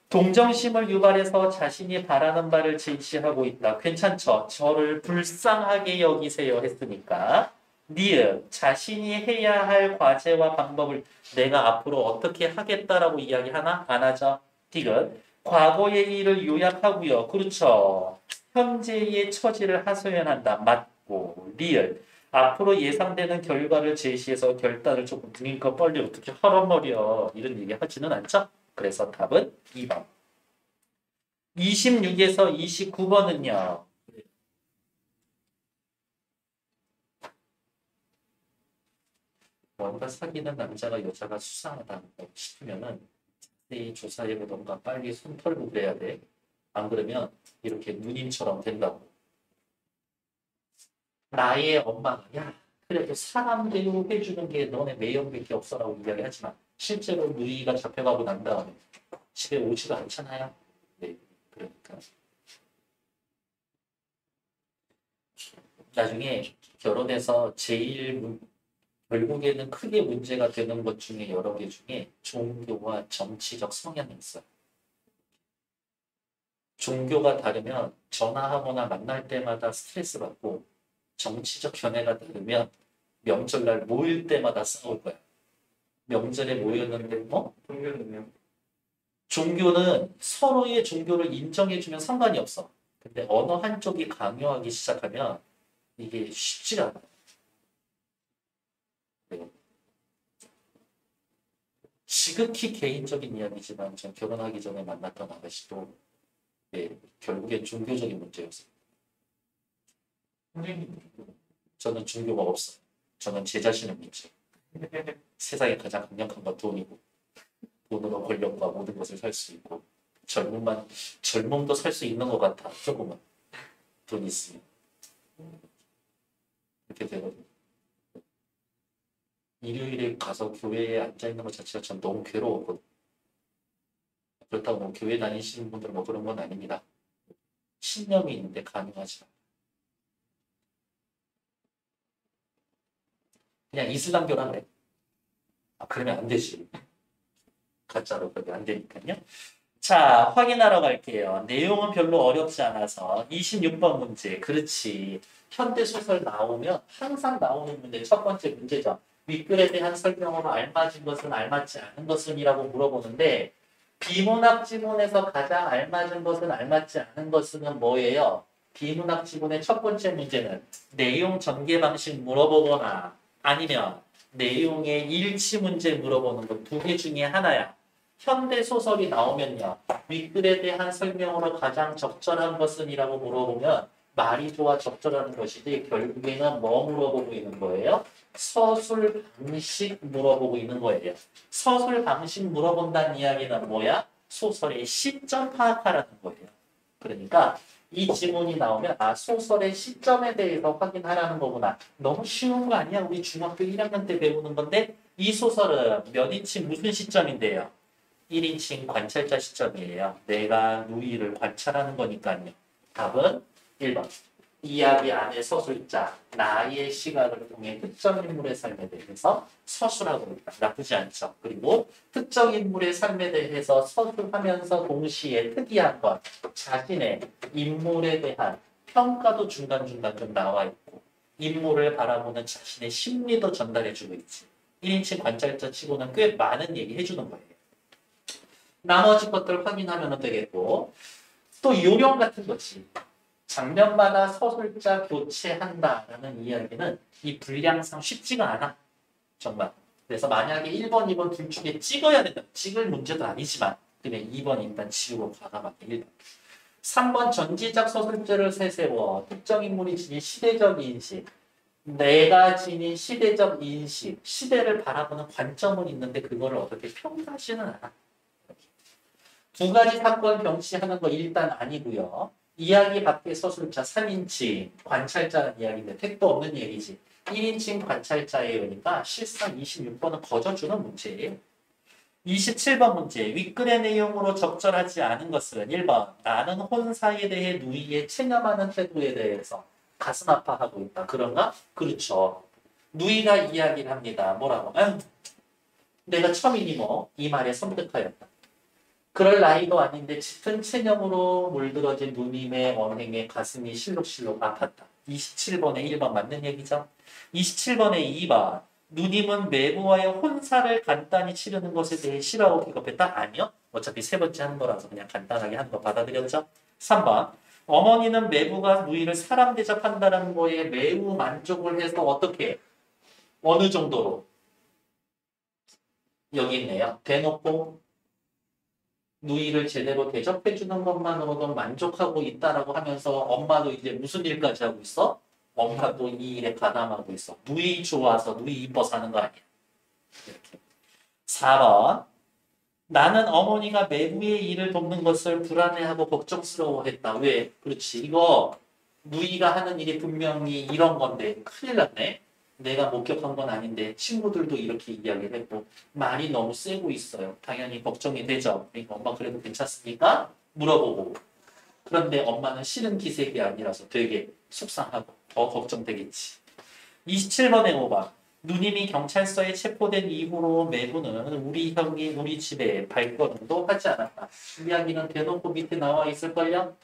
동정심을 유발해서 자신이 바라는 바를 제시하고 있다. 괜찮죠? 저를 불쌍하게 여기세요 했으니까 니은 자신이 해야 할 과제와 방법을 내가 앞으로 어떻게 하겠다라고 이야기하나? 안 하죠? 디귿 과거의 일을 요약하고요. 그렇죠. 현재의 처지를 하소연한다. 맞고 리을 앞으로 예상되는 결과를 제시해서 결단을 조금 그러니까 빨리 어떻게 하란 말이야. 이런 얘기 하지는 않죠. 그래서 답은 2번. 26에서 29번은요. 뭔가 사귀는 남자가 여자가 수상하다고 싶으면은 이 조사해보던가 빨리 손 털고 그래야 돼. 안 그러면 이렇게 누님처럼 된다고. 나의 엄마가 야 그래도 사람 대우해주는 게 너네 매형밖에 없어라고 이야기하지만 실제로 누이가 잡혀가고 난 다음에 집에 오지도 않잖아요. 네, 그러니까 나중에 결혼해서 제일 결국에는 크게 문제가 되는 것 중에 여러 개 중에 종교와 정치적 성향이 있어요. 종교가 다르면 전화하거나 만날 때마다 스트레스 받고 정치적 견해가 다르면 명절날 모일 때마다 싸울 거야. 명절에 모였는데 뭐? 종교는요? 종교는 서로의 종교를 인정해주면 상관이 없어. 근데 어느 한쪽이 강요하기 시작하면 이게 쉽지가 않아. 네. 지극히 개인적인 이야기지만 전 결혼하기 전에 만났던 아가씨도 네, 결국엔 종교적인 문제였어요. 저는 종교가 없어요. 저는 제 자신의 문제. 세상에 가장 강력한 건 돈이고 돈으로 권력과 모든 것을 살 수 있고 젊음도 살 수 있는 것 같아. 조금은 돈 있으면 이렇게 되거든요. 일요일에 가서 교회에 앉아 있는 것 자체가 전 너무 괴로웠거든요. 그렇다고 뭐 교회 다니시는 분들 뭐 그런 건 아닙니다. 신념이 있는데 가능하지 않아요. 그냥 이슬람교라 그래. 그러면 안 되지. 가짜로 그러면 안 되니까요. 자, 확인하러 갈게요. 내용은 별로 어렵지 않아서 26번 문제. 그렇지. 현대소설 나오면 항상 나오는 문제. 첫 번째 문제죠. 윗글에 대한 설명으로 알맞은 것은 알맞지 않은 것은이라고 물어보는데 비문학 지문에서 가장 알맞은 것은 알맞지 않은 것은 뭐예요? 비문학 지문의 첫 번째 문제는 내용 전개 방식 물어보거나 아니면 내용의 일치 문제 물어보는 것 두 개 중에 하나야. 현대 소설이 나오면요. 윗글에 대한 설명으로 가장 적절한 것은이라고 물어보면 말이 좋아 적절한 것이지 결국에는 뭐 물어보고 있는 거예요? 서술 방식 물어보고 있는 거예요. 서술 방식 물어본다는 이야기는 뭐야? 소설의 시점 파악하라는 거예요. 그러니까 이 지문이 나오면 소설의 시점에 대해서 확인하라는 거구나. 너무 쉬운 거 아니야? 우리 중학교 1학년 때 배우는 건데 이 소설은 몇 인치 무슨 시점인데요? 1인칭 관찰자 시점이에요. 내가 누이를 관찰하는 거니까요. 답은 1번. 이야기 안에 서술자, 나의 시각을 통해 특정 인물의 삶에 대해서 서술하고 있다. 나쁘지 않죠. 그리고 특정 인물의 삶에 대해서 서술하면서 동시에 특이한 것, 자신의 인물에 대한 평가도 중간중간 좀 나와 있고 인물을 바라보는 자신의 심리도 전달해주고 있지. 1인칭 관찰자 치고는 꽤 많은 얘기 해주는 거예요. 나머지 것들 확인하면 되겠고 또 요령 같은 거지. 장면마다 서술자 교체한다라는 이야기는 이 분량상 쉽지가 않아. 정말. 그래서 만약에 1번, 2번 둘 중에 찍어야 된다. 찍을 문제도 아니지만 그냥 2번 일단 지우고 과감하게 1번. 3번 전지적 서술자를 세세워 특정 인물이 지닌 시대적 인식. 내가 지닌 시대적 인식, 시대를 바라보는 관점은 있는데 그거를 어떻게 평가하지는 않아. 두 가지 사건 병시하는 거 일단 아니고요. 이야기 밖의 서술자 3인칭 관찰자라는 이야기인데 택도 없는 얘기지. 1인칭 관찰자예요니까 실상 26번은 거저주는 문제예요. 27번 문제. 윗글의 내용으로 적절하지 않은 것은 1번 나는 혼사에 대해 누이에 체념하는 태도에 대해서 가슴 아파하고 있다. 그런가? 그렇죠. 누이가 이야기를 합니다. 뭐라고? 내가 처음이니 뭐 이 말에 섬뜩하였다. 그럴 나이도 아닌데 짙은 체념으로 물들어진 누님의 언행에 가슴이 실룩실룩 아팠다. 27번에 1번 맞는 얘기죠. 27번에 2번. 누님은 매부와의 혼사를 간단히 치르는 것에 대해 싫어하고 비겁했다? 아니요. 어차피 세 번째 하는 거라서 그냥 간단하게 하는 거 받아들였죠. 3번. 어머니는 매부가 누이를 사람 대접한다는 거에 매우 만족을 해서 어떻게 어느 정도로 여기 있네요. 대놓고 누이를 제대로 대접해 주는 것만으로도 만족하고 있다라고 하면서 엄마도 이제 무슨 일까지 하고 있어? 엄마도 이 일에 가담하고 있어. 누이 좋아서 누이 이뻐서 하는 거 아니야. 이렇게. 4번. 나는 어머니가 매부의 일을 돕는 것을 불안해하고 걱정스러워했다. 왜? 그렇지. 이거 누이가 하는 일이 분명히 이런 건데 큰일 났네. 내가 목격한 건 아닌데 친구들도 이렇게 이야기를 했고 말이 너무 세고 있어요. 당연히 걱정이 되죠. 그러니까 엄마 그래도 괜찮습니까? 물어보고. 그런데 엄마는 싫은 기색이 아니라서 되게 속상하고 더 걱정되겠지. 27번에 5번. 누님이 경찰서에 체포된 이후로 매부는 우리 형이 우리 집에 발걸음도 하지 않았다. 이야기는 대놓고 밑에 나와 있을걸요?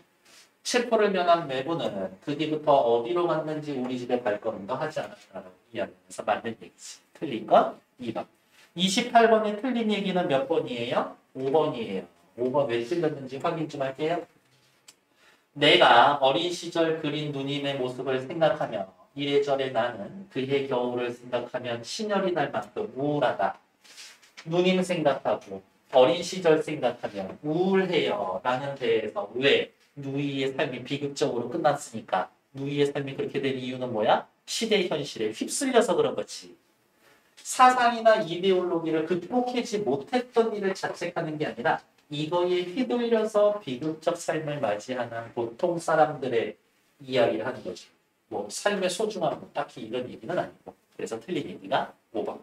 체포를 면한 매부는 그 뒤부터 어디로 갔는지 우리 집에 발걸음도 하지 않았다라고 이야기하면서 맞는 얘기지. 틀린 건 2번. 28번에 틀린 얘기는 몇 번이에요? 5번이에요. 5번 왜 틀렸는지 확인 좀 할게요. 내가 어린 시절 그린 누님의 모습을 생각하며 이래저래 나는 그의 겨울을 생각하면 신혈이 날 만큼 우울하다. 누님 생각하고 어린 시절 생각하면 우울해요. 라는 데에서 왜? 누이의 삶이 비극적으로 끝났으니까. 누이의 삶이 그렇게 된 이유는 뭐야? 시대 현실에 휩쓸려서 그런 거지. 사상이나 이데올로기를 극복하지 못했던 일을 자책하는 게 아니라 이거에 휘둘려서 비극적 삶을 맞이하는 보통 사람들의 이야기를 하는 거지. 뭐 삶의 소중함, 딱히 이런 얘기는 아니고. 그래서 틀린 얘기가 5번.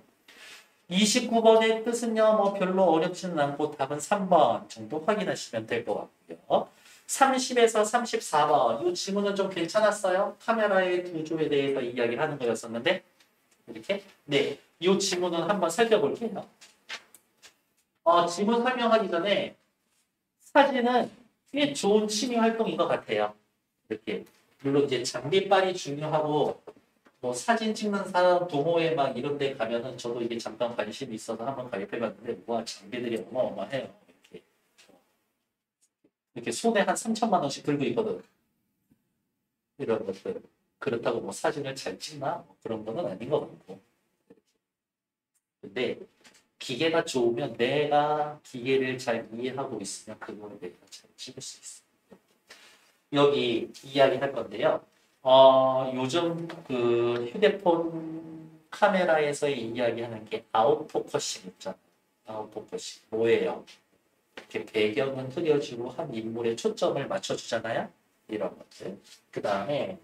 29번의 뜻은요, 뭐 별로 어렵지는 않고 답은 3번 정도 확인하시면 될 것 같고요. 30에서 34번. 이 지문은 좀 괜찮았어요? 카메라의 구조에 대해서 이야기를 하는 거였었는데, 이렇게? 네. 이 지문은 한번 살펴볼게요. 지문 설명하기 전에 사진은 꽤 좋은 취미 활동인 것 같아요. 이렇게. 물론 이제 장비빨이 중요하고, 뭐 사진 찍는 사람 동호회 막 이런 데 가면은 저도 이게 잠깐 관심이 있어서 한번 가입해봤는데, 와, 장비들이 어마어마해요. 이렇게 손에 한 3천만 원씩 들고 있거든. 이런 것들. 그렇다고 뭐 사진을 잘 찍나? 뭐 그런 거는 아닌 것 같고. 근데 기계가 좋으면 내가 기계를 잘 이해하고 있으면 그거를 내가 잘 찍을 수 있어. 여기 이야기할 건데요. 요즘 그 휴대폰 카메라에서의 이야기하는 게 아웃포커싱 있잖아요. 아웃포커싱. 뭐예요? 이렇게 배경은 흐려지고 한 인물에 초점을 맞춰주잖아요. 이런 것들. 그 다음에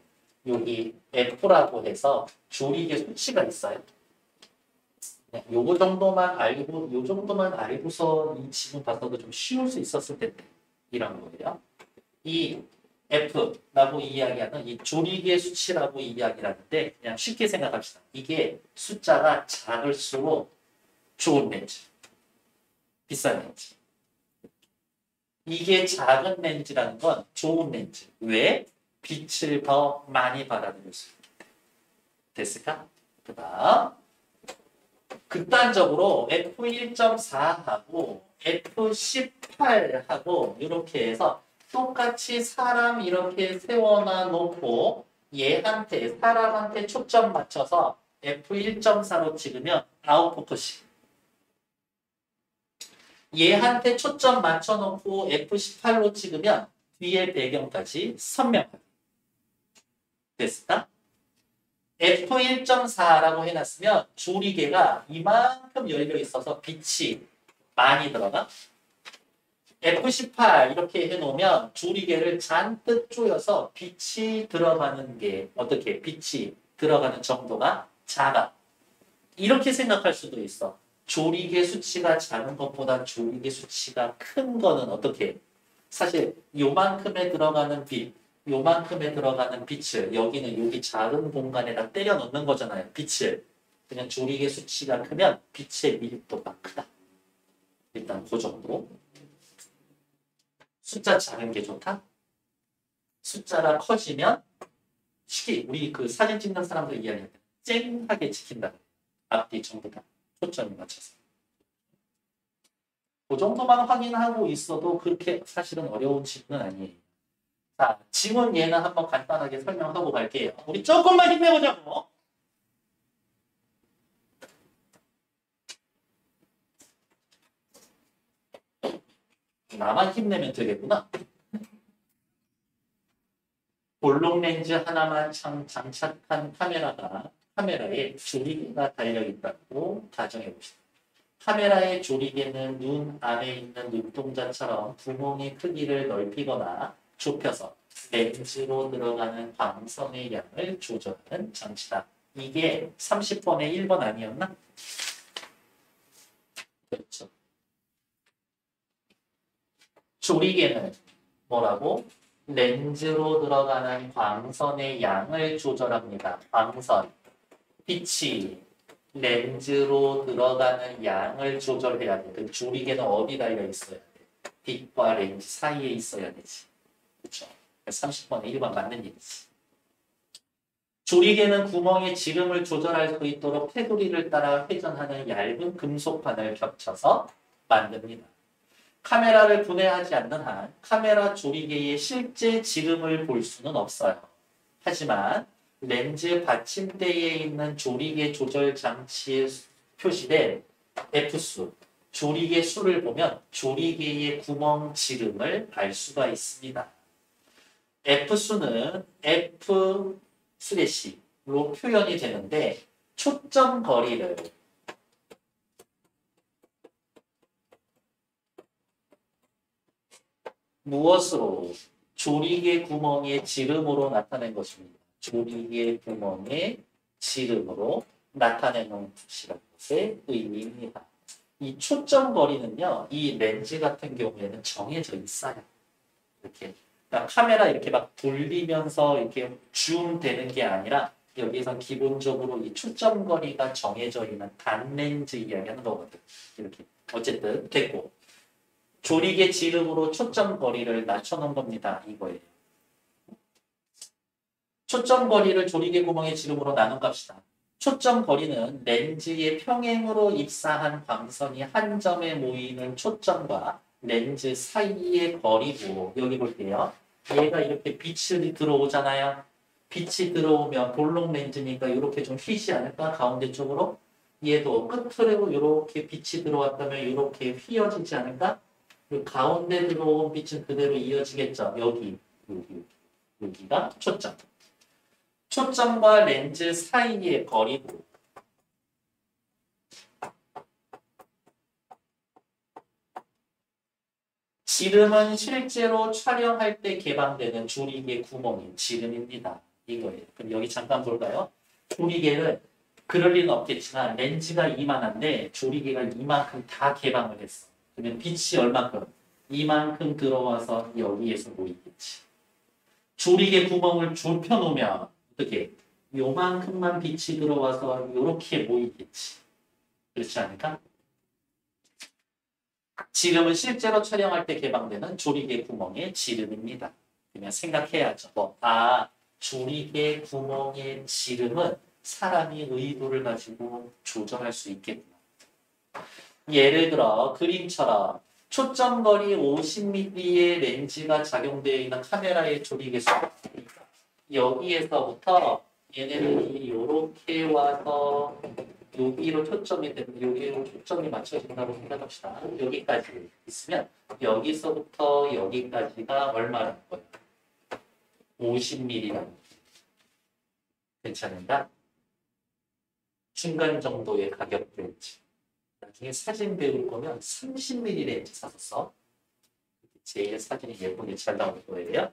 여기 F라고 해서 조리개 수치가 있어요. 네, 요거 정도만 알고, 요 정도만 알고서 이 지문 봤어도 좀 쉬울 수 있었을 텐데. 이런 거예요. 이 F라고 이야기하는 이 조리개 수치라고 이야기하는데 그냥 쉽게 생각합시다. 이게 숫자가 작을수록 좋은 렌즈. 비싼 렌즈. 이게 작은 렌즈라는 건 좋은 렌즈. 왜? 빛을 더 많이 받아들일 수 있기 때문에. 됐을까? 그 다음 극단적으로 F1.4하고 F18하고 이렇게 해서 똑같이 사람 이렇게 세워놔 놓고 얘한테 사람한테 초점 맞춰서 F1.4로 찍으면 아웃포커싱. 얘한테 초점 맞춰놓고 F18로 찍으면 뒤에 배경까지 선명하게 됐습니다. F1.4라고 해놨으면 조리개가 이만큼 열려 있어서 빛이 많이 들어가. F18 이렇게 해놓으면 조리개를 잔뜩 조여서 빛이 들어가는 게 어떻게 빛이 들어가는 정도가 작아. 이렇게 생각할 수도 있어. 조리개 수치가 작은 것보다 조리개 수치가 큰 거는 어떻게? 사실 요만큼에 들어가는 빛, 요만큼에 들어가는 빛을 여기는 여기 작은 공간에다 때려 넣는 거잖아요. 빛을. 그냥 조리개 수치가 크면 빛의 밀도가 크다. 일단 그 정도. 숫자 작은 게 좋다. 숫자가 커지면 쉽게 우리 그 사진 찍는 사람들 이야기할 때 쨍하게 찍힌다. 앞뒤 전부 다 초점을 맞춰서. 그 정도만 확인하고 있어도 그렇게 사실은 어려운 질문은 아니에요. 자, 지문 얘는 한번 간단하게 설명하고 갈게요. 우리 조금만 힘내보자고. 나만 힘내면 되겠구나. 볼록 렌즈 하나만 장착한 카메라에 조리개가 달려있다고 가정해봅시다. 카메라의 조리개는 눈 안에 있는 눈동자처럼 구멍의 크기를 넓히거나 좁혀서 렌즈로 들어가는 광선의 양을 조절하는 장치다. 이게 30번의 1번 아니었나? 그렇죠. 조리개는 뭐라고? 렌즈로 들어가는 광선의 양을 조절합니다. 광선, 빛이 렌즈로 들어가는 양을 조절해야 돼. 그 조리개는 어디 달려 있어야 돼? 빛과 렌즈 사이에 있어야 되지. 그렇죠? 30번에 1번 맞는 얘기지. 조리개는 구멍의 지름을 조절할 수 있도록 테두리를 따라 회전하는 얇은 금속판을 겹쳐서 만듭니다. 카메라를 분해하지 않는 한 카메라 조리개의 실제 지름을 볼 수는 없어요. 하지만 렌즈 받침대에 있는 조리개 조절 장치에 표시된 F수, 조리개 수를 보면 조리개의 구멍 지름을 알 수가 있습니다. F수는 F/로 표현이 되는데 초점 거리를 무엇으로? 조리개 구멍의 지름으로 나타낸 것입니다. 조리개 구멍의 지름으로 나타내는 것의 의미입니다. 이 초점 거리는요, 이 렌즈 같은 경우에는 정해져 있어요. 이렇게. 그러니까 카메라 이렇게 막 돌리면서 이렇게 줌 되는 게 아니라 여기서 기본적으로 이 초점 거리가 정해져 있는 단렌즈 이야기하는 거거든. 이렇게. 어쨌든 됐고. 조리개 지름으로 초점 거리를 낮춰놓은 겁니다. 이거예요. 초점 거리를 조리개 구멍의 지름으로 나눈 값이다. 초점 거리는 렌즈의 평행으로 입사한 광선이 한 점에 모이는 초점과 렌즈 사이의 거리고, 여기 볼게요. 얘가 이렇게 빛이 들어오잖아요. 빛이 들어오면 볼록 렌즈니까 이렇게 좀 휘지 않을까? 가운데 쪽으로. 얘도 끝으로 이렇게 빛이 들어왔다면 이렇게 휘어지지 않을까? 가운데 들어온 빛은 그대로 이어지겠죠. 여기가 초점. 초점과 렌즈 사이의 거리고, 지름은 실제로 촬영할 때 개방되는 조리개 구멍인 지름입니다. 이거예요. 그럼 여기 잠깐 볼까요? 조리개를 그럴 리는 없겠지만 렌즈가 이만한데 조리개가 이만큼 다 개방을 했어. 그러면 빛이 얼만큼? 이만큼 들어와서 여기에서 모이겠지. 조리개 구멍을 좁혀놓으면 어떻게? 요만큼만 빛이 들어와서 이렇게 모이겠지. 그렇지 않을까? 지름은 실제로 촬영할 때 개방되는 조리개 구멍의 지름입니다. 그냥 생각해야죠. 조리개 구멍의 지름은 사람이 의도를 가지고 조절할 수 있겠구나. 예를 들어 그림처럼 초점거리 50mm의 렌즈가 작용되어 있는 카메라의 조리개수 여기에서부터 얘네들이 이렇게 와서 여기로 초점이 되면 여기로 초점이 맞춰진다고 생각합시다. 여기까지 있으면 여기서부터 여기까지가 얼마라는 거예요? 50mm라는 괜찮은가? 중간 정도의 가격 렌즈. 나중에 사진 배울 거면 30mm 렌즈 사서 써. 제일 사진이 예쁘게 잘 나올 거예요.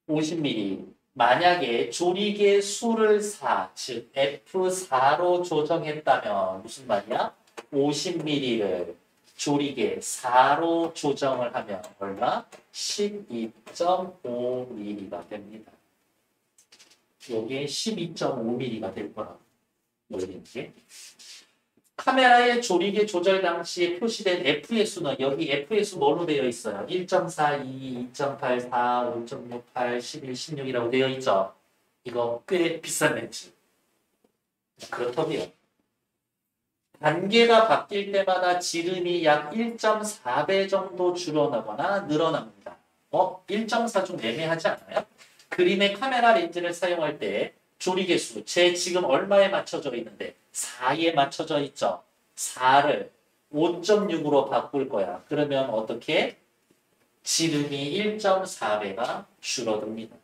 50mm. 만약에 조리개 수를 4, 즉 F4로 조정했다면 무슨 말이야? 50mm를 조리개 4로 조정을 하면 얼마? 12.5mm가 됩니다. 이게 12.5mm가 될 거라고 보이는 게. 카메라의 조리개 조절 당시에 표시된 F의 수는 여기 F의 수 뭐로 되어 있어요? 1.42, 2.84, 5.68, 11, 16이라고 되어 있죠? 이거 꽤 비싼 렌즈. 그렇다고요. 단계가 바뀔 때마다 지름이 약 1.4배 정도 줄어나거나 늘어납니다. 1.4 좀 애매하지 않아요? 그림의 카메라 렌즈를 사용할 때 조리개 수, 제 지금 얼마에 맞춰져 있는데 4에 맞춰져 있죠. 4를 5.6으로 바꿀 거야. 그러면 어떻게? 지름이 1.4배가 줄어듭니다.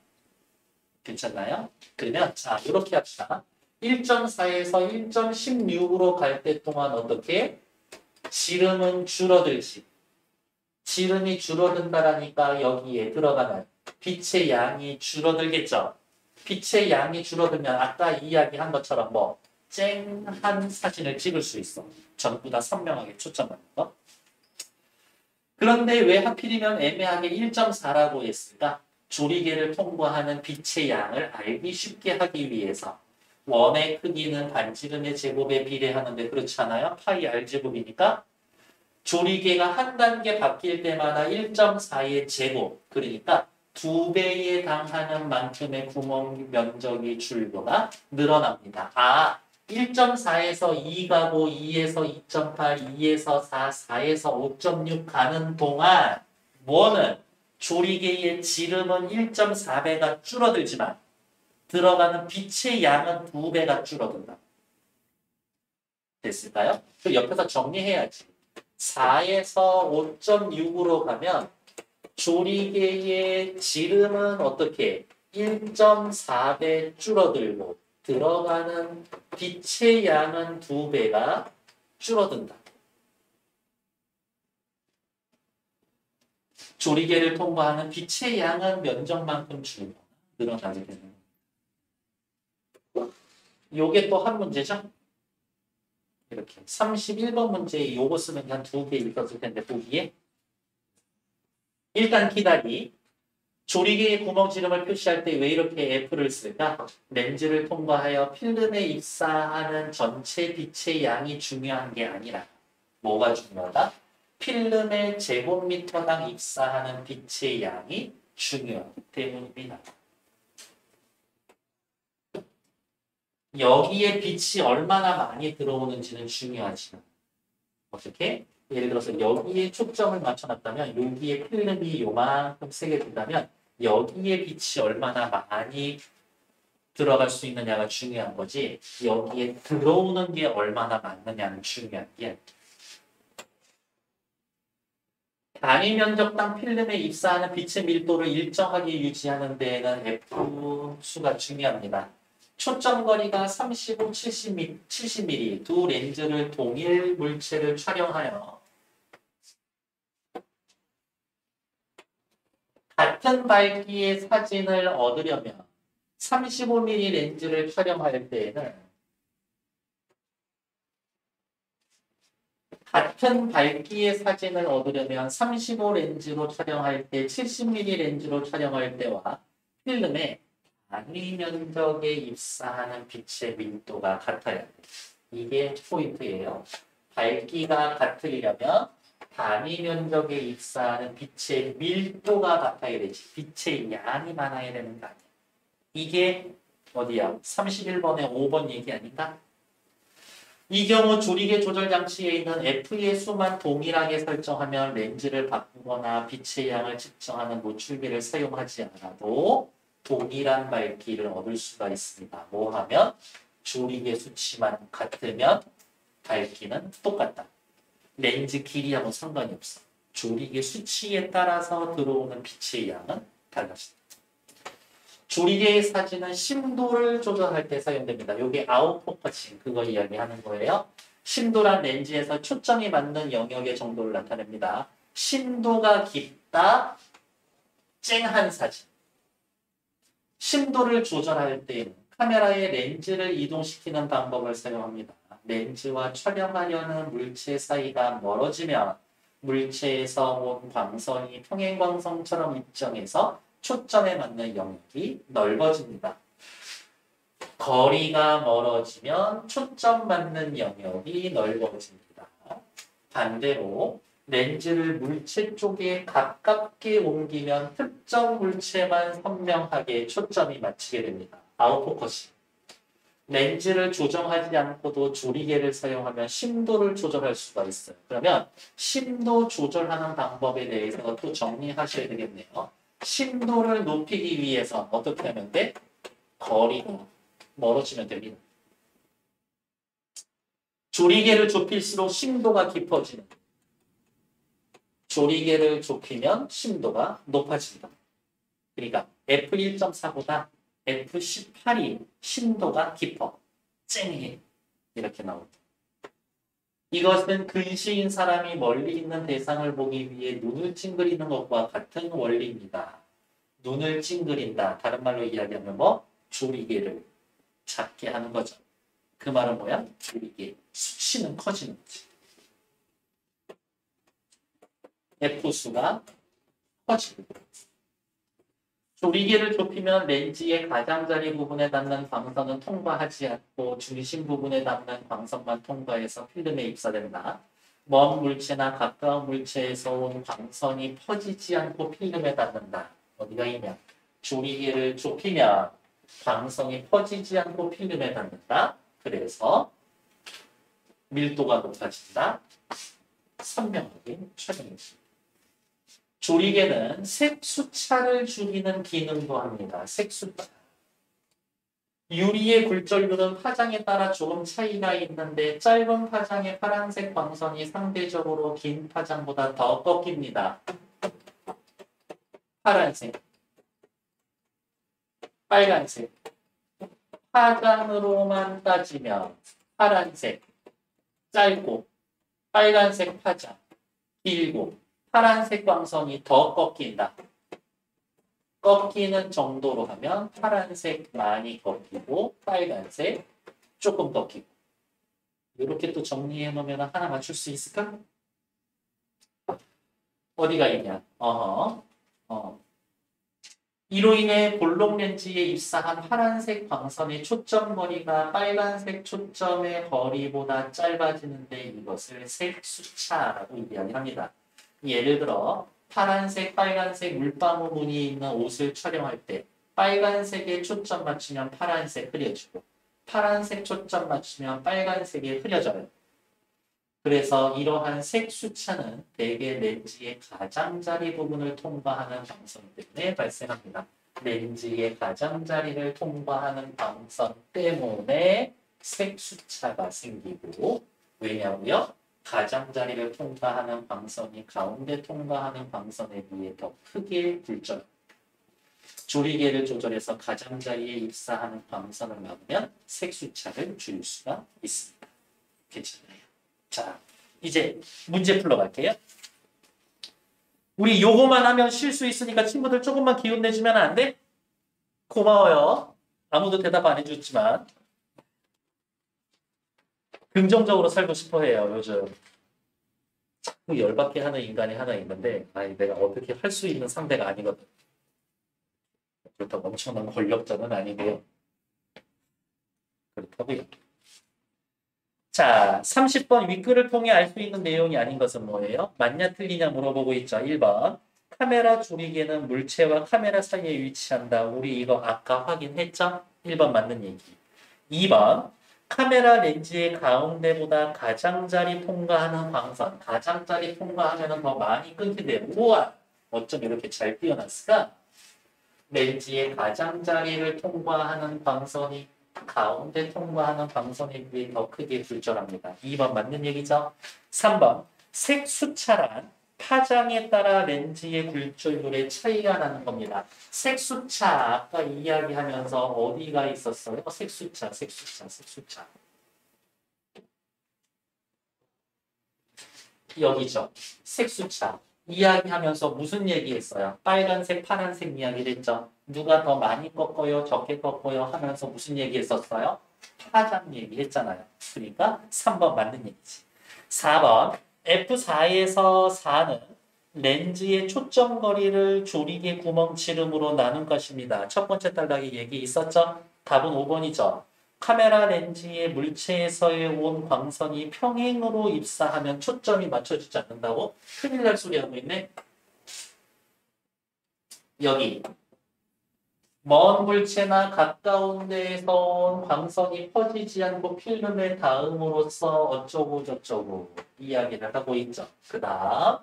괜찮나요? 그러면 자 이렇게 합시다. 1.4에서 1.16으로 갈 때 동안 어떻게? 지름은 줄어들지. 지름이 줄어든다라니까 여기에 들어가는 빛의 양이 줄어들겠죠. 빛의 양이 줄어들면 아까 이야기한 것처럼 뭐 쨍한 사진을 찍을 수 있어. 전부 다 선명하게 초점하는 거. 그런데 왜 하필이면 애매하게 1.4라고 했을까? 조리개를 통과하는 빛의 양을 알기 쉽게 하기 위해서 원의 크기는 반지름의 제곱에 비례하는데 그렇지 않아요? 파이 R제곱이니까 조리개가 한 단계 바뀔 때마다 1.4의 제곱 그러니까 2배에 당하는 만큼의 구멍 면적이 줄거나 늘어납니다. 1.4에서 2 가고 2에서 2.8, 2에서 4, 4에서 5.6 가는 동안 뭐는 조리개의 지름은 1.4배가 줄어들지만 들어가는 빛의 양은 2배가 줄어든다. 됐을까요? 그 옆에서 정리해야지. 4에서 5.6으로 가면 조리개의 지름은 어떻게 1.4배 줄어들고 들어가는 빛의 양은 2배가 줄어든다. 조리개를 통과하는 빛의 양은 면적만큼 줄고 늘어나게 되는 거예요. 요게 또 한 문제죠? 이렇게 31번 문제에 요거 쓰면 한 2개 읽었을 텐데 보기에 일단 기다리. 조리개의 구멍 지름을 표시할 때 왜 이렇게 F를 쓸까? 렌즈를 통과하여 필름에 입사하는 전체 빛의 양이 중요한 게 아니라 뭐가 중요하다? 필름의 제곱미터당 입사하는 빛의 양이 중요하기 때문입니다. 여기에 빛이 얼마나 많이 들어오는지는 중요하지 않아요. 어떻게? 예를 들어서 여기에 초점을 맞춰놨다면 여기에 필름이 요만큼 세게 든다면 여기에 빛이 얼마나 많이 들어갈 수 있느냐가 중요한 거지 여기에 들어오는 게 얼마나 많느냐는 중요한 게 아니야. 단위 면적당 필름에 입사하는 빛의 밀도를 일정하게 유지하는 데에는 F수가 중요합니다. 초점거리가 35, 70mm 두 렌즈를 동일 물체를 촬영하여 같은 밝기의 사진을 얻으려면 35mm 렌즈를 촬영할 때에는 같은 밝기의 사진을 얻으려면 35 렌즈로 촬영할 때 70mm 렌즈로 촬영할 때와 필름에 단위 면적에 입사하는 빛의 밀도가 같아야 돼요. 이게 포인트예요. 밝기가 같으려면 단위 면적에 입사하는 빛의 밀도가 같아야 되지. 빛의 양이 많아야 되는 거 아니야. 이게 어디야? 31번에 5번 얘기 아닌가? 이 경우 조리개 조절 장치에 있는 F의 수만 동일하게 설정하면 렌즈를 바꾸거나 빛의 양을 측정하는 노출기를 사용하지 않아도 동일한 밝기를 얻을 수가 있습니다. 뭐 하면 조리개 수치만 같으면 밝기는 똑같다. 렌즈 길이하고 상관이 없어. 조리개 수치에 따라서 들어오는 빛의 양은 달라진다. 조리개의 사진은 심도를 조절할 때 사용됩니다. 이게 아웃포커싱 그거 이야기하는 거예요. 심도란 렌즈에서 초점이 맞는 영역의 정도를 나타냅니다. 심도가 깊다, 쨍한 사진. 심도를 조절할 때 카메라의 렌즈를 이동시키는 방법을 사용합니다. 렌즈와 촬영하려는 물체 사이가 멀어지면 물체에서 온 광선이 평행광선처럼 입정해서 초점에 맞는 영역이 넓어집니다. 거리가 멀어지면 초점 맞는 영역이 넓어집니다. 반대로 렌즈를 물체 쪽에 가깝게 옮기면 특정 물체만 선명하게 초점이 맞추게 됩니다. 아웃포커싱. 렌즈를 조정하지 않고도 조리개를 사용하면 심도를 조절할 수가 있어요. 그러면 심도 조절하는 방법에 대해서 또 정리하셔야 되겠네요. 심도를 높이기 위해서 어떻게 하면 돼? 거리가 멀어지면 됩니다. 조리개를 좁힐수록 심도가 깊어지는. 조리개를 좁히면 심도가 높아진다. 그러니까 F1.4보다 F18이 심도가 깊어. 쨍해. 이렇게 나옵니다. 이것은 근시인 사람이 멀리 있는 대상을 보기 위해 눈을 찡그리는 것과 같은 원리입니다. 눈을 찡그린다. 다른 말로 이야기하면 뭐? 조리개를 작게 하는 거죠. 그 말은 뭐야? 조리개. 수치는 커지는 거지. F수가 커지고. 조리개를 좁히면 렌즈의 가장자리 부분에 닿는 광선은 통과하지 않고 중심 부분에 닿는 광선만 통과해서 필름에 입사된다. 먼 물체나 가까운 물체에서 온 광선이 퍼지지 않고 필름에 닿는다. 어디가 있냐? 조리개를 좁히면 광선이 퍼지지 않고 필름에 닿는다. 그래서 밀도가 높아진다. 선명하게 촬영해줍니다. 조리개는 색수차를 줄이는 기능도 합니다. 색수차. 유리의 굴절률은 파장에 따라 조금 차이가 있는데 짧은 파장의 파란색 광선이 상대적으로 긴 파장보다 더 꺾입니다. 파란색, 빨간색. 파장으로만 따지면 파란색, 짧고 빨간색 파장, 길고 파란색 광선이 더 꺾인다. 꺾이는 정도로 하면 파란색 많이 꺾이고 빨간색 조금 꺾이고. 이렇게 또 정리해 놓으면 하나 맞출 수 있을까? 어디가 있냐? 이로 인해 볼록 렌즈에 입사한 파란색 광선의 초점 거리가 빨간색 초점의 거리보다 짧아지는데 이것을 색수차라고 이야기합니다. 예를 들어 파란색, 빨간색 물방울 무늬 있는 옷을 촬영할 때 빨간색에 초점 맞추면 파란색 흐려지고 파란색 초점 맞추면 빨간색이 흐려져요. 그래서 이러한 색수차는 대개 렌즈의 가장자리 부분을 통과하는 광선 때문에 발생합니다. 렌즈의 가장자리를 통과하는 광선 때문에 색수차가 생기고 왜냐고요? 가장자리를 통과하는 광선이 가운데 통과하는 광선에 비해 더 크게 굴절. 조리개를 조절해서 가장자리에 입사하는 광선을 막으면 색수차를 줄일 수가 있습니다. 괜찮아요. 자, 이제 문제 풀러갈게요. 우리 요거만 하면 쉴 수 있으니까 친구들 조금만 기운 내주면 안 돼? 고마워요. 아무도 대답 안 해줬지만. 긍정적으로 살고 싶어 해요, 요즘. 자꾸 열받게 하는 인간이 하나 있는데, 내가 어떻게 할 수 있는 상대가 아니거든. 그렇다고 엄청난 권력자는 아니고요. 그렇다고요. 자, 30번 윗글을 통해 알 수 있는 내용이 아닌 것은 뭐예요? 맞냐 틀리냐 물어보고 있죠. 1번. 카메라 조리개는 물체와 카메라 사이에 위치한다. 우리 이거 아까 확인했죠? 1번 맞는 얘기. 2번 카메라 렌즈의 가운데보다 가장자리 통과하는 광선. 가장자리 통과하면 더 많이 끊긴데 우와 어쩜 이렇게 잘 띄어놨을까? 렌즈의 가장자리를 통과하는 광선이 가운데 통과하는 광선에 비해 더 크게 굴절합니다. 2번 맞는 얘기죠. 3번 색수차란 파장에 따라 렌즈의 굴절률에 차이가 나는 겁니다. 색수차 아까 이야기하면서 어디가 있었어요? 색수차. 여기죠. 색수차. 이야기하면서 무슨 얘기했어요? 빨간색, 파란색 이야기를 했죠. 누가 더 많이 꺾어요? 적게 꺾어요? 하면서 무슨 얘기했었어요? 파장 얘기했잖아요. 그러니까 3번 맞는 얘기지. 4번 F4에서 4는 렌즈의 초점 거리를 조리개 구멍 지름으로 나눈 것입니다. 첫 번째 단락에 얘기 있었죠? 답은 5번이죠. 카메라 렌즈의 물체에서의 온 광선이 평행으로 입사하면 초점이 맞춰지지 않는다고? 큰일 날 소리 하고 있네. 여기 먼 물체나 가까운 데에서 온 광선이 퍼지지 않고 필름에 닿음으로써 어쩌고 저쩌고 이야기를 하고 있죠. 그 다음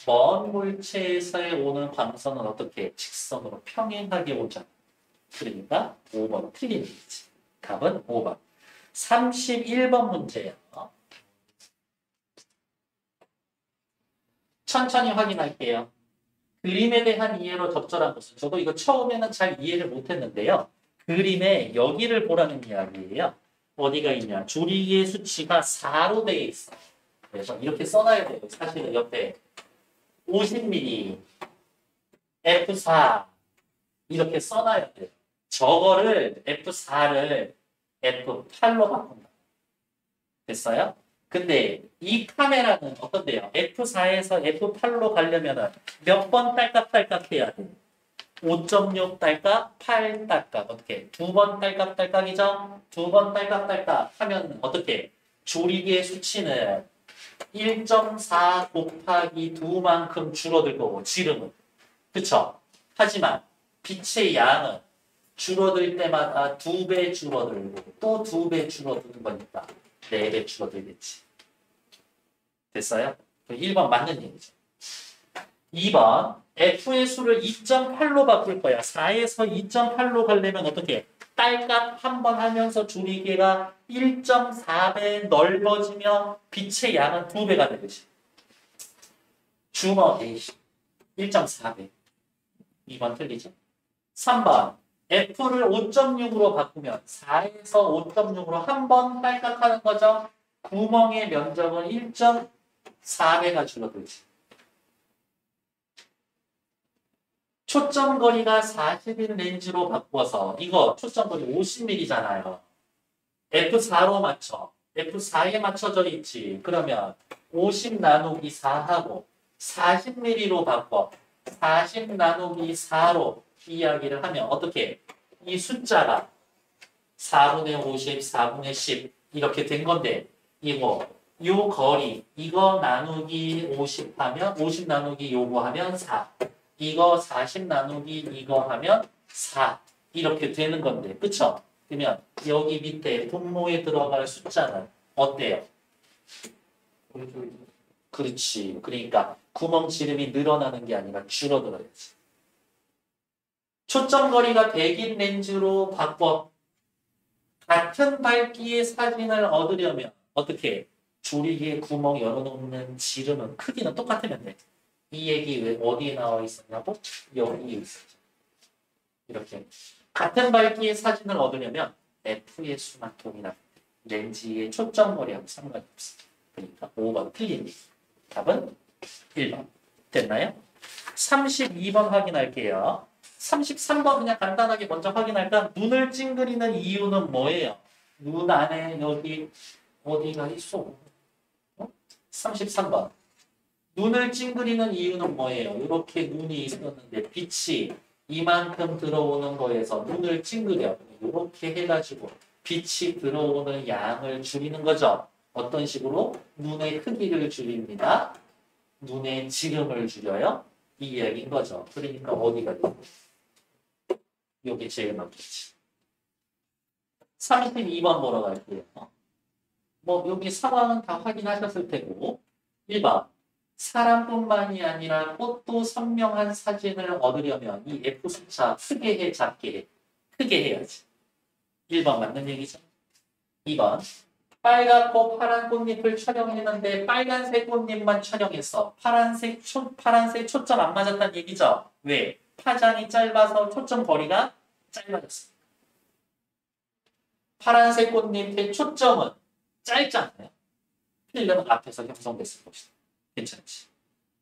먼 물체에서의 오는 광선은 어떻게? 직선으로 평행하게 오죠. 그러니까 5번 틀린 얘기지. 답은 5번. 31번 문제예요. 천천히 확인할게요. 그림에 대한 이해로 적절한 것은 저도 이거 처음에는 잘 이해를 못했는데요. 그림에 여기를 보라는 이야기예요. 어디가 있냐? 조리개의 수치가 4로 되어 있어. 그래서 이렇게 써놔야 돼요. 사실은 옆에 50mm, F4 이렇게 써놔야 돼요. 저거를 F4를 F8로 바꾼다. 됐어요? 근데 이 카메라는 어떤데요? F4에서 F8로 가려면 몇 번 딸깍딸깍 해야 돼? 5.6 딸깍, 8 딸깍. 어떻게? 2번 딸깍 딸깍이죠? 2번 딸깍딸깍 하면 어떻게? 조리개의 수치는 1.4 곱하기 2만큼 줄어들 거고 지름은. 그쵸? 하지만 빛의 양은 줄어들 때마다 2배 줄어들고 또 2배 줄어드는 거니까 4배 줄어들겠지. 됐어요? 1번 맞는 얘기죠. 2번 F의 수를 2.8로 바꿀 거야. 4에서 2.8로 가려면 어떻게? 딸깍 한 번 하면서 조리개가 1.4배 넓어지면 빛의 양은 2배가 되겠지. 주머 에이씨 1.4배. 2번 틀리죠? 3번 F를 5.6으로 바꾸면 4에서 5.6으로 한 번 딸깍하는 거죠. 구멍의 면적은 1.4배가 줄어들지. 초점거리가 40인 렌즈로 바꿔서 이거 초점거리 50mm잖아요. F4로 맞춰. F4에 맞춰져 있지. 그러면 50 나누기 4하고 40mm로 바꿔. 40 나누기 4로 이야기를 하면 어떻게? 이 숫자가 4분의 50, 4분의 10 이렇게 된 건데 이거 요 거리 이거 나누기 50 하면 50 나누기 요거 하면 4 이거 40 나누기 이거 하면 4 이렇게 되는 건데 그쵸? 그러면 여기 밑에 분모에 들어갈 숫자는 어때요? 그렇지. 그러니까 구멍 지름이 늘어나는 게 아니라 줄어들어야지. 초점거리가 100인 렌즈로 바꿔 같은 밝기의 사진을 얻으려면 어떻게 조리개에 구멍 열어놓는 지름은 크기는 똑같으면 돼. 이 얘기 왜 어디에 나와 있었냐고? 여기에 있었죠. 이렇게 같은 밝기의 사진을 얻으려면 F의 수만 동일하게 렌즈의 초점거리하고 상관이 없어. 그러니까 5번 틀린 얘기. 답은 1번. 됐나요? 32번 확인할게요. 33번 그냥 간단하게 먼저 확인할까? 눈을 찡그리는 이유는 뭐예요? 눈 안에 여기 어디가 있어? 33번. 눈을 찡그리는 이유는 뭐예요? 이렇게 눈이 있었는데 빛이 이만큼 들어오는 거에서 눈을 찡그려. 이렇게 해가지고 빛이 들어오는 양을 줄이는 거죠. 어떤 식으로? 눈의 크기를 줄입니다. 눈의 지름을 줄여요. 이 이야기인 거죠. 그러니까 어디가 돼요? 여기 제일 많겠지. 32번 보러 갈게요. 뭐 여기 상황은 다 확인하셨을 테고 1번 사람뿐만이 아니라 꽃도 선명한 사진을 얻으려면 이 F 숫자 크게 해 작게 해? 크게 해야지. 1번 맞는 얘기죠. 2번 빨갛고 파란 꽃잎을 촬영했는데 빨간색 꽃잎만 촬영했어. 파란색 초점 안 맞았다는 얘기죠. 왜? 파장이 짧아서 초점 거리가 짧아졌어. 파란색 꽃잎의 초점은 짧잖아요. 필름은 앞에서 형성됐을 것이다. 괜찮지?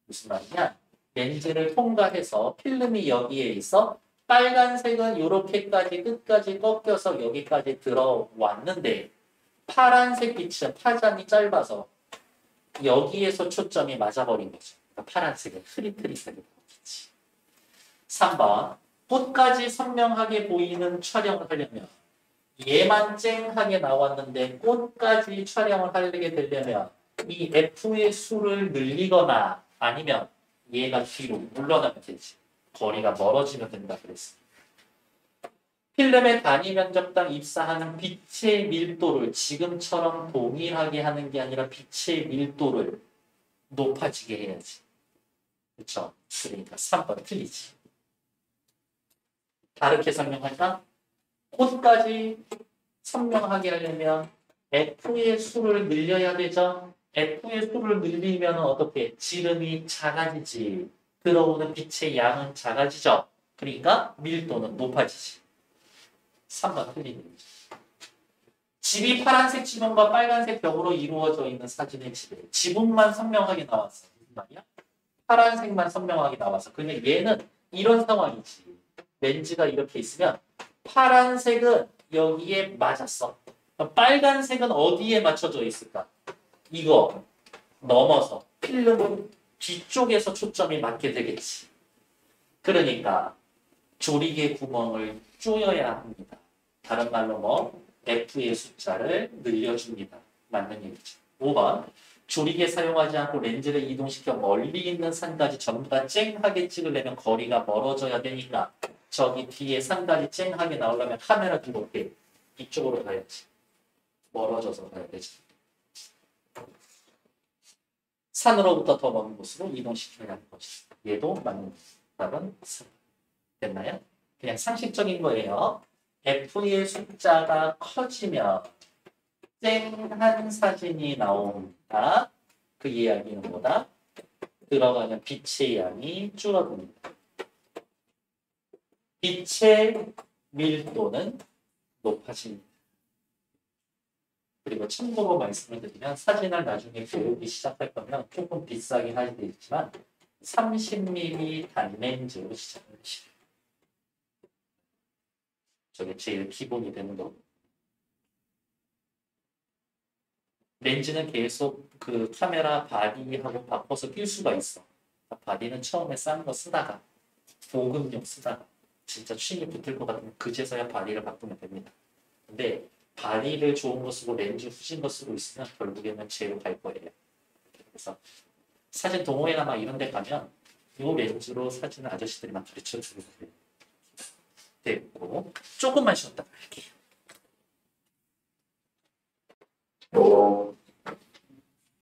무슨 말이냐? 렌즈를 통과해서 필름이 여기에 있어 빨간색은 이렇게까지 끝까지 꺾여서 여기까지 들어왔는데 파란색 빛은 파장이 짧아서 여기에서 초점이 맞아버린 거죠. 그러니까 파란색은 흐릿흐릿하게 보이겠지. 3번 꽃까지 선명하게 보이는 촬영을 하려면 얘만 쨍하게 나왔는데 꽃까지 촬영을 하게 되려면 이 F의 수를 늘리거나 아니면 얘가 뒤로 물러나면 되지. 거리가 멀어지면 된다 그랬어. 필름의 단위 면적당 입사하는 빛의 밀도를 지금처럼 동일하게 하는 게 아니라 빛의 밀도를 높아지게 해야지. 그렇죠? 그러니까 3번 틀리지. 다르게 설명할까? 꽃까지 선명하게 하려면 F의 수를 늘려야 되죠. F의 수를 늘리면 어떻게? 지름이 작아지지. 들어오는 빛의 양은 작아지죠. 그러니까 밀도는 높아지지. 3번 틀린 얘기죠. 집이 파란색 지붕과 빨간색 벽으로 이루어져 있는 사진의 집에 지붕만 선명하게 나왔어. 무슨 말이야? 파란색만 선명하게 나와서. 근데 얘는 이런 상황이지. 렌즈가 이렇게 있으면 파란색은 여기에 맞았어. 빨간색은 어디에 맞춰져 있을까? 이거 넘어서 필름은 뒤쪽에서 초점이 맞게 되겠지. 그러니까 조리개 구멍을 조여야 합니다. 다른 말로 뭐 F의 숫자를 늘려줍니다. 맞는 얘기죠. 5번 조리개 사용하지 않고 렌즈를 이동시켜 멀리 있는 산까지 전부 다 쨍하게 찍으려면 거리가 멀어져야 되니까 저기 뒤에 산까지 쨍하게 나오려면 카메라 뒤로 이렇게 이쪽으로 가야지. 멀어져서 가야 되지. 산으로부터 더 먼 곳으로 이동시켜야 하는 것이다. 얘도 맞는 답은 3. 됐나요? 그냥 상식적인 거예요. F의 숫자가 커지면 쨍한 사진이 나온다. 그 이야기는 뭐다? 들어가는 빛의 양이 줄어듭니다. 빛의 밀도는 높아집니다. 그리고 참고로 말씀을 드리면 사진을 나중에 배우기 시작할 거면 조금 비싸긴 할 수 있지만 30mm 단렌즈로 시작을 하시래요. 저게 제일 기본이 되는 거고. 렌즈는 계속 그 카메라 바디하고 바꿔서 낄 수가 있어. 바디는 처음에 싼 거 쓰다가 보급용 쓰다가 진짜 취미 붙을 것 같으면 그제서야 바디를 바꾸면 됩니다. 근데 바디를 좋은 거 쓰고 렌즈 후진 거 쓰고 있으면 결국에는 제로 갈 거예요. 그래서 사진 동호회나 막 이런 데 가면 이 렌즈로 사진을 아저씨들이 막 가르쳐 주고 그래요. 됐고 조금만 쉬었다.